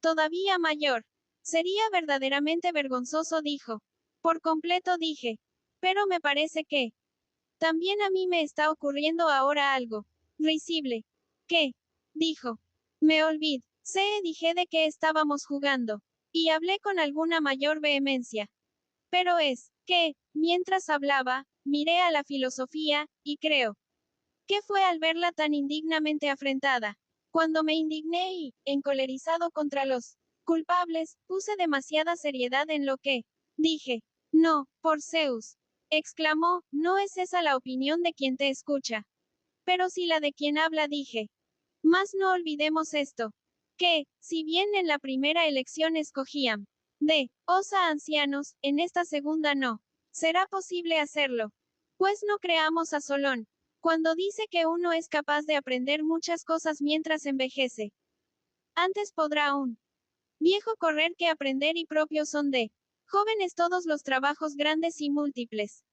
todavía mayor. Sería verdaderamente vergonzoso, dijo. Por completo dije. Pero me parece que también a mí me está ocurriendo ahora algo risible. ¿Qué? Dijo. Me olvidé. Dije de que estábamos jugando. Y hablé con alguna mayor vehemencia. Pero es que, mientras hablaba, miré a la filosofía, y creo que fue al verla tan indignamente afrentada. Cuando me indigné y, encolerizado contra los culpables, puse demasiada seriedad en lo que dije. No, por Zeus. Exclamó, no es esa la opinión de quien te escucha. Pero si la de quien habla, dije. Mas no olvidemos esto. Que, si bien en la primera elección escogían de osa ancianos, en esta segunda no. Será posible hacerlo. Pues no creamos a Solón, cuando dice que uno es capaz de aprender muchas cosas mientras envejece. Antes podrá un viejo correr que aprender y propios son de jóvenes todos los trabajos grandes y múltiples.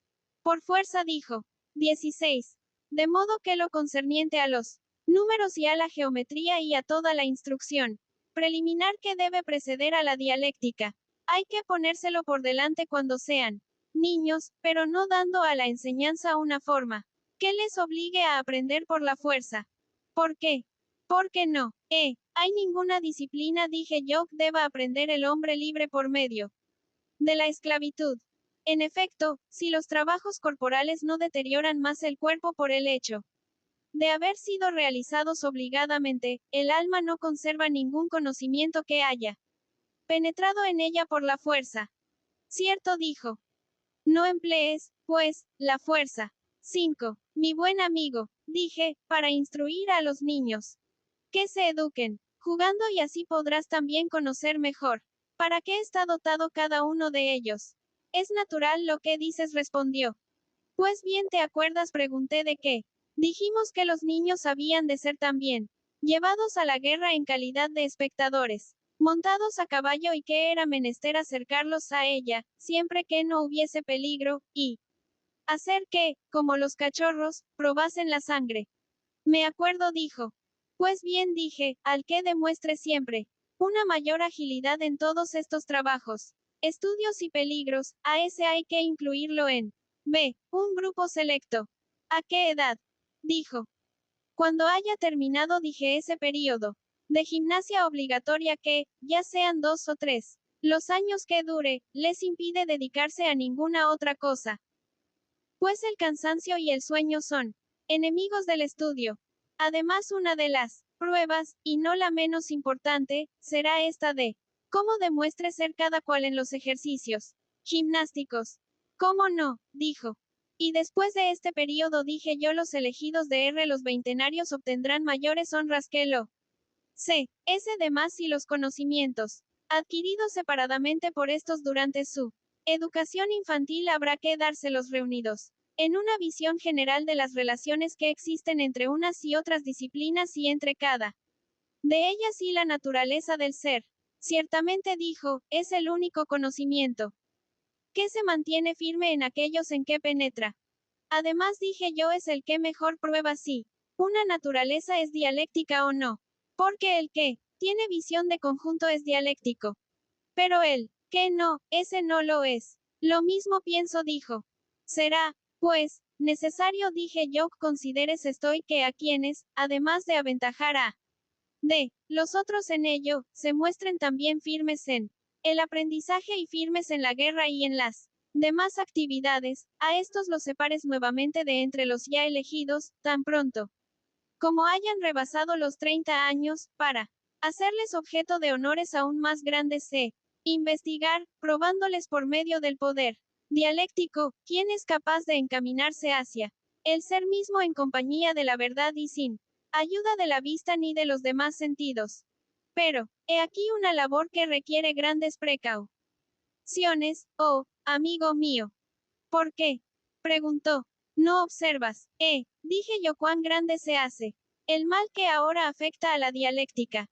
Por fuerza dijo. 16. De modo que lo concerniente a los números y a la geometría y a toda la instrucción preliminar que debe preceder a la dialéctica, hay que ponérselo por delante cuando sean niños, pero no dando a la enseñanza una forma que les obligue a aprender por la fuerza. ¿Por qué? Porque no, hay ninguna disciplina, dije yo, deba aprender el hombre libre por medio de la esclavitud. En efecto, si los trabajos corporales no deterioran más el cuerpo por el hecho de haber sido realizados obligadamente, el alma no conserva ningún conocimiento que haya penetrado en ella por la fuerza. Cierto dijo. No emplees, pues, la fuerza. 5. Mi buen amigo, dije, para instruir a los niños. Que se eduquen, jugando y así podrás también conocer mejor. ¿Para qué está dotado cada uno de ellos? Es natural lo que dices, respondió. Pues bien, ¿te acuerdas? Pregunté de qué. Dijimos que los niños habían de ser también llevados a la guerra en calidad de espectadores, montados a caballo y que era menester acercarlos a ella, siempre que no hubiese peligro, y hacer que, como los cachorros, probasen la sangre. Me acuerdo, dijo. Pues bien, dije, al que demuestre siempre una mayor agilidad en todos estos trabajos, estudios y peligros, a ese hay que incluirlo en un grupo selecto. ¿A qué edad? Dijo. Cuando haya terminado, dije, ese período de gimnasia obligatoria que, ya sean 2 o 3, los años que dure, les impide dedicarse a ninguna otra cosa. Pues el cansancio y el sueño son enemigos del estudio. Además, una de las pruebas, y no la menos importante, será esta de cómo demuestre ser cada cual en los ejercicios gimnásticos. ¿Cómo no? Dijo. Y después de este periodo, dije yo, los elegidos de los veintenarios obtendrán mayores honras que lo ese demás y los conocimientos adquiridos separadamente por estos durante su educación infantil habrá que dárselos reunidos en una visión general de las relaciones que existen entre unas y otras disciplinas y entre cada De ella sí la naturaleza del ser. Ciertamente dijo, es el único conocimiento que se mantiene firme en aquellos en que penetra. Además dije yo es el que mejor prueba si una naturaleza es dialéctica o no. Porque el que tiene visión de conjunto es dialéctico. Pero el que no, ese no lo es. Lo mismo pienso dijo. Será, pues, necesario dije yo consideres estoy que a quienes, además de aventajar a los otros en ello, se muestren también firmes en el aprendizaje y firmes en la guerra y en las demás actividades, a estos los separes nuevamente de entre los ya elegidos, tan pronto como hayan rebasado los 30 años, para hacerles objeto de honores aún más grandes investigar, probándoles por medio del poder dialéctico, quién es capaz de encaminarse hacia el ser mismo en compañía de la verdad y sin ayuda de la vista ni de los demás sentidos. Pero, he aquí una labor que requiere grandes precauciones, oh, amigo mío. ¿Por qué? Preguntó. No observas, dije yo cuán grande se hace el mal que ahora afecta a la dialéctica.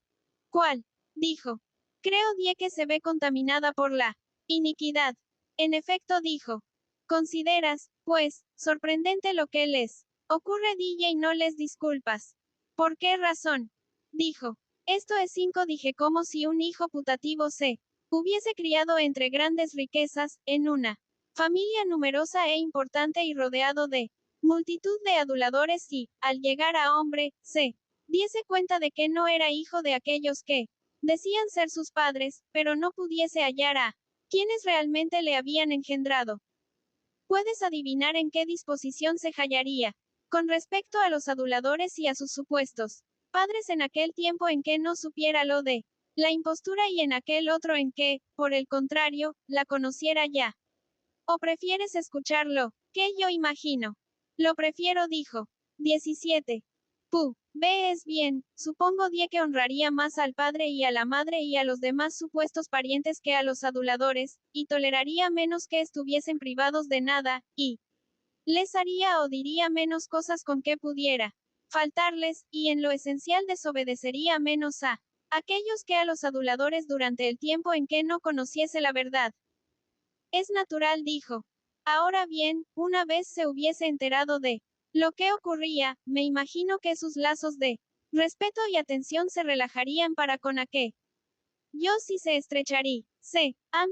¿Cuál? Dijo. Creo die que se ve contaminada por la iniquidad. En efecto dijo. Consideras, pues, sorprendente lo que les ocurre dije y no les disculpas. ¿Por qué razón? Dijo. Esto es 5 dije como si un hijo putativo se hubiese criado entre grandes riquezas, en una familia numerosa e importante y rodeado de multitud de aduladores y, al llegar a hombre, se diese cuenta de que no era hijo de aquellos que decían ser sus padres, pero no pudiese hallar a quienes realmente le habían engendrado. Puedes adivinar en qué disposición se hallaría con respecto a los aduladores y a sus supuestos padres en aquel tiempo en que no supiera lo de la impostura y en aquel otro en que, por el contrario, la conociera ya. ¿O prefieres escucharlo? Que yo imagino. Lo prefiero, dijo. 17. Ves bien, supongo die que honraría más al padre y a la madre y a los demás supuestos parientes que a los aduladores, y toleraría menos que estuviesen privados de nada, y les haría o diría menos cosas con que pudiera faltarles, y en lo esencial desobedecería menos a aquellos que a los aduladores durante el tiempo en que no conociese la verdad. Es natural, dijo. Ahora bien, una vez se hubiese enterado de lo que ocurría, me imagino que sus lazos de respeto y atención se relajarían para con aquel. Yo sí se estrecharía,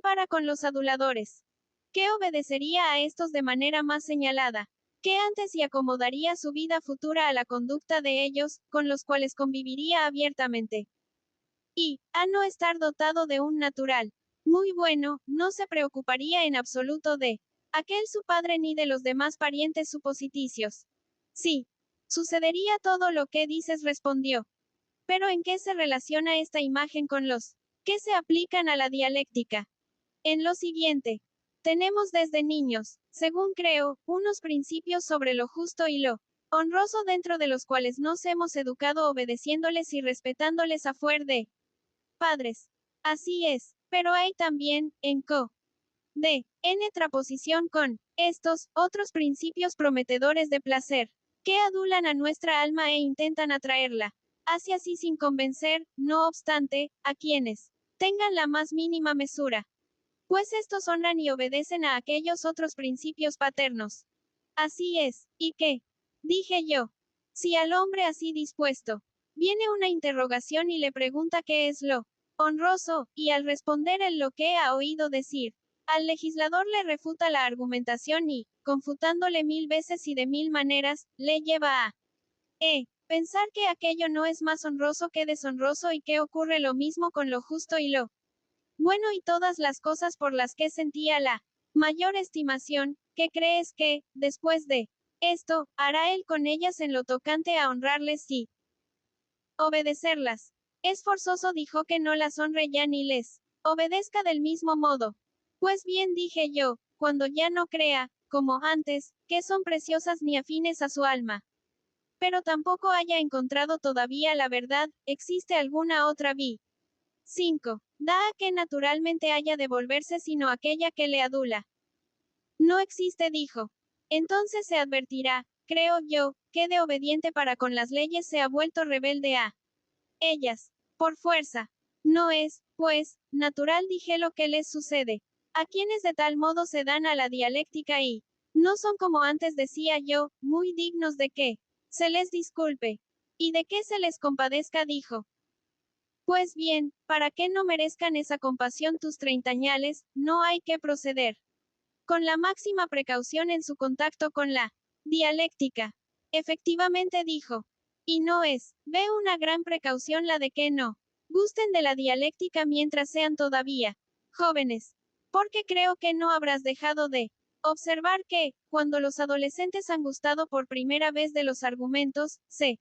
para con los aduladores. Que obedecería a estos de manera más señalada que antes y acomodaría su vida futura a la conducta de ellos, con los cuales conviviría abiertamente. Y, a no estar dotado de un natural muy bueno, no se preocuparía en absoluto de aquel su padre ni de los demás parientes supositicios. Sí. Sucedería todo lo que dices, respondió. Pero ¿en qué se relaciona esta imagen con los que se aplican a la dialéctica? En lo siguiente. Tenemos desde niños, según creo, unos principios sobre lo justo y lo honroso dentro de los cuales nos hemos educado obedeciéndoles y respetándoles a fuer de padres. Así es, pero hay también, en contraposición con estos otros principios prometedores de placer, que adulan a nuestra alma e intentan atraerla hacia sí sin convencer, no obstante, a quienes tengan la más mínima mesura. Pues estos honran y obedecen a aquellos otros principios paternos. Así es, ¿y qué? Dije yo. Si al hombre así dispuesto, viene una interrogación y le pregunta qué es lo honroso, y al responder él lo que ha oído decir, al legislador le refuta la argumentación y, confutándole 1000 veces y de 1000 maneras, le lleva a pensar que aquello no es más honroso que deshonroso y que ocurre lo mismo con lo justo y lo bueno y todas las cosas por las que sentía la mayor estimación, ¿qué crees que, después de esto, hará él con ellas en lo tocante a honrarles y obedecerlas? Es forzoso, dijo, que no las honre ya ni les obedezca del mismo modo. Pues bien, dije yo, cuando ya no crea, como antes, que son preciosas ni afines a su alma. Pero tampoco haya encontrado todavía la verdad, ¿existe alguna otra vía? 5. Da a que naturalmente haya de volverse sino aquella que le adula. No existe, dijo. Entonces se advertirá, creo yo, que de obediente para con las leyes se ha vuelto rebelde a ellas, por fuerza. No es, pues, natural, dije, lo que les sucede. A quienes de tal modo se dan a la dialéctica y no son como antes, decía yo, muy dignos de que se les disculpe y de que se les compadezca, dijo. Pues bien, para que no merezcan esa compasión tus treintañales, no hay que proceder con la máxima precaución en su contacto con la dialéctica. Efectivamente, dijo. Y no es, ve, una gran precaución la de que no gusten de la dialéctica mientras sean todavía jóvenes. Porque creo que no habrás dejado de observar que, cuando los adolescentes han gustado por primera vez de los argumentos, se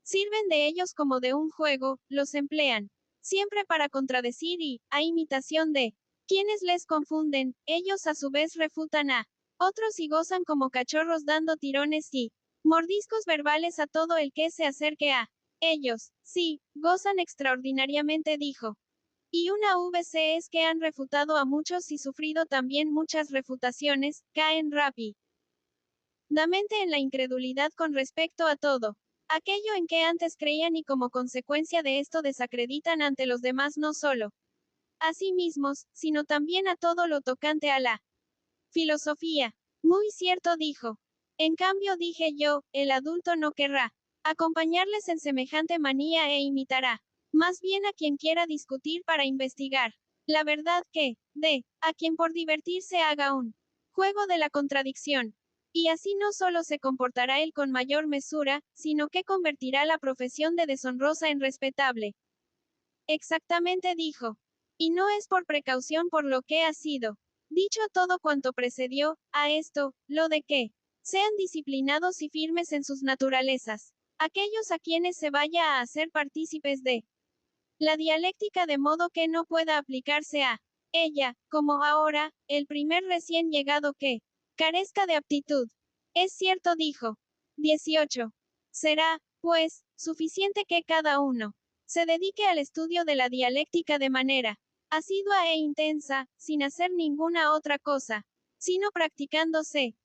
sirven de ellos como de un juego, los emplean siempre para contradecir y, a imitación de quienes les confunden, ellos a su vez refutan a otros y gozan como cachorros dando tirones y mordiscos verbales a todo el que se acerque a ellos. Sí, gozan extraordinariamente, dijo. Y una VC es que han refutado a muchos y sufrido también muchas refutaciones, caen rápidamente en la incredulidad con respecto a todo aquello en que antes creían y como consecuencia de esto desacreditan ante los demás no solo a sí mismos, sino también a todo lo tocante a la filosofía. Muy cierto, dijo. En cambio, dije yo, el adulto no querrá acompañarles en semejante manía e imitará más bien a quien quiera discutir para investigar la verdad que, a quien por divertirse haga un juego de la contradicción. Y así no solo se comportará él con mayor mesura, sino que convertirá la profesión de deshonrosa en respetable. Exactamente, dijo. Y no es por precaución por lo que ha sido dicho todo cuanto precedió a esto, lo de que sean disciplinados y firmes en sus naturalezas, aquellos a quienes se vaya a hacer partícipes de la dialéctica de modo que no pueda aplicarse a ella, como ahora, el primer recién llegado que carezca de aptitud. Es cierto, dijo. 18. Será, pues, suficiente que cada uno se dedique al estudio de la dialéctica de manera asidua e intensa, sin hacer ninguna otra cosa, sino practicándose,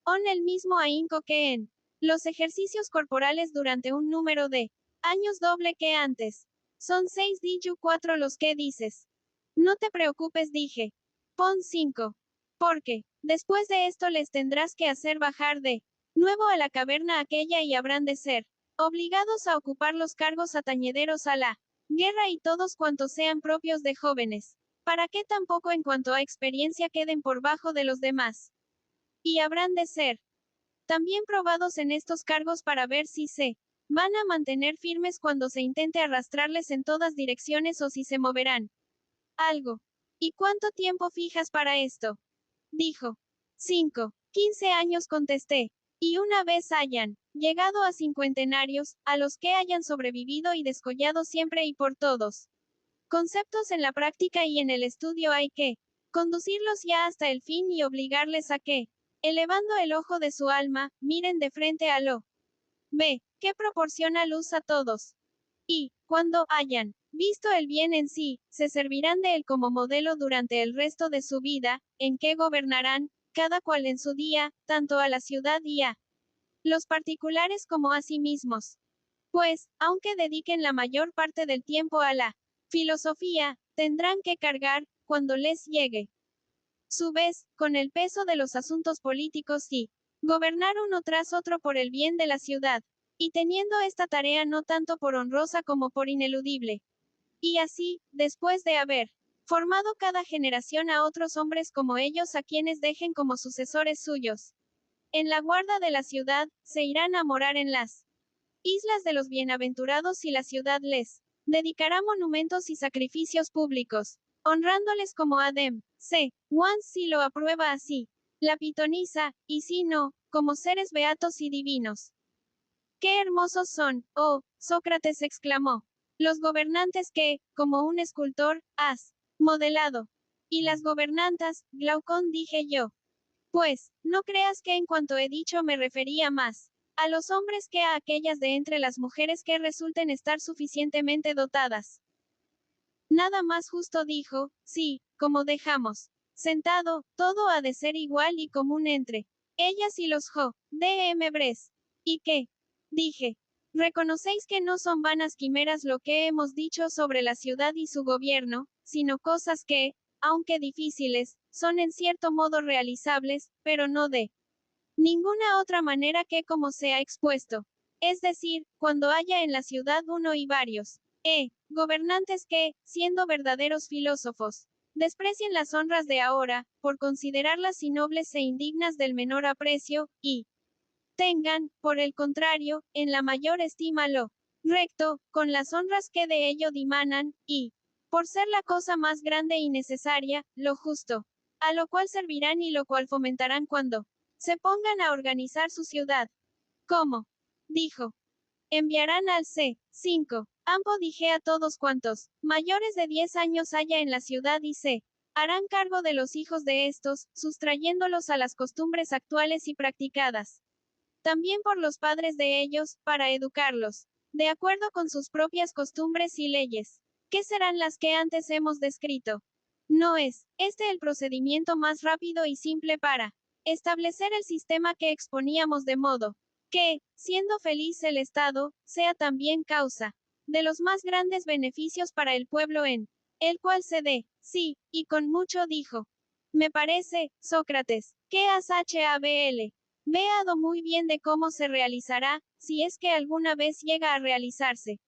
con el mismo ahínco que en los ejercicios corporales durante un número de años doble que antes. Son 6 diyu 4 los que dices. No te preocupes, dije. Pon 5. Porque, después de esto les tendrás que hacer bajar de nuevo a la caverna aquella y habrán de ser obligados a ocupar los cargos atañederos a la guerra y todos cuantos sean propios de jóvenes. Para que tampoco en cuanto a experiencia queden por bajo de los demás. Y habrán de ser también probados en estos cargos para ver si se van a mantener firmes cuando se intente arrastrarles en todas direcciones o si se moverán algo. ¿Y cuánto tiempo fijas para esto? Dijo. 5. 15 años, contesté. Y una vez hayan llegado a cincuentenarios, a los que hayan sobrevivido y descollado siempre y por todos conceptos en la práctica y en el estudio, hay que conducirlos ya hasta el fin y obligarles a que, elevando el ojo de su alma, miren de frente a lo que proporciona luz a todos. Y, cuando hayan visto el bien en sí, se servirán de él como modelo durante el resto de su vida, en que gobernarán, cada cual en su día, tanto a la ciudad y a los particulares como a sí mismos. Pues, aunque dediquen la mayor parte del tiempo a la filosofía, tendrán que cargar, cuando les llegue su vez, con el peso de los asuntos políticos y gobernar uno tras otro por el bien de la ciudad, y teniendo esta tarea no tanto por honrosa como por ineludible. Y así, después de haber formado cada generación a otros hombres como ellos a quienes dejen como sucesores suyos, en la guarda de la ciudad, se irán a morar en las islas de los bienaventurados y la ciudad les dedicará monumentos y sacrificios públicos, honrándoles como Adem. Juan si lo aprueba así. La pitonisa, y si no, como seres beatos y divinos. ¡Qué hermosos son! Oh, Sócrates exclamó. Los gobernantes que, como un escultor, has modelado. Y las gobernantas, Glaucón, dije yo. Pues, no creas que en cuanto he dicho me refería más a los hombres que a aquellas de entre las mujeres que resulten estar suficientemente dotadas. Nada más justo, dijo. Sí, como dejamos sentado, todo ha de ser igual y común entre ellas y los Jo. D.M. Bres. ¿Y qué? Dije. Reconocéis que no son vanas quimeras lo que hemos dicho sobre la ciudad y su gobierno, sino cosas que, aunque difíciles, son en cierto modo realizables, pero no de ninguna otra manera que como se ha expuesto. Es decir, cuando haya en la ciudad uno y varios gobernantes que, siendo verdaderos filósofos, desprecien las honras de ahora, por considerarlas innobles e indignas del menor aprecio, y tengan, por el contrario, en la mayor estima lo recto, con las honras que de ello dimanan, y, por ser la cosa más grande y necesaria, lo justo, a lo cual servirán y lo cual fomentarán cuando se pongan a organizar su ciudad. ¿Cómo? Dijo. Enviarán al C5. Ampo dije a todos cuantos mayores de 10 años haya en la ciudad y se harán cargo de los hijos de estos, sustrayéndolos a las costumbres actuales y practicadas también por los padres de ellos, para educarlos, de acuerdo con sus propias costumbres y leyes. ¿Qué serán las que antes hemos descrito? No es este el procedimiento más rápido y simple para establecer el sistema que exponíamos de modo que, siendo feliz el Estado, sea también causa de los más grandes beneficios para el pueblo en el cual se dé, sí, y con mucho dijo. Me parece, Sócrates, que has habl veado muy bien de cómo se realizará, si es que alguna vez llega a realizarse.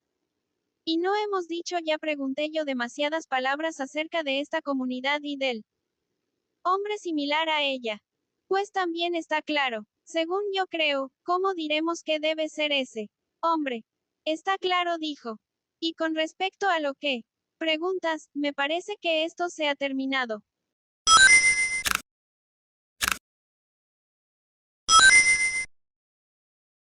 Y no hemos dicho ya pregunté yo demasiadas palabras acerca de esta comunidad y del hombre similar a ella. Pues también está claro, según yo creo, ¿cómo diremos que debe ser ese hombre? Está claro, dijo. Y con respecto a lo que preguntas, me parece que esto se ha terminado.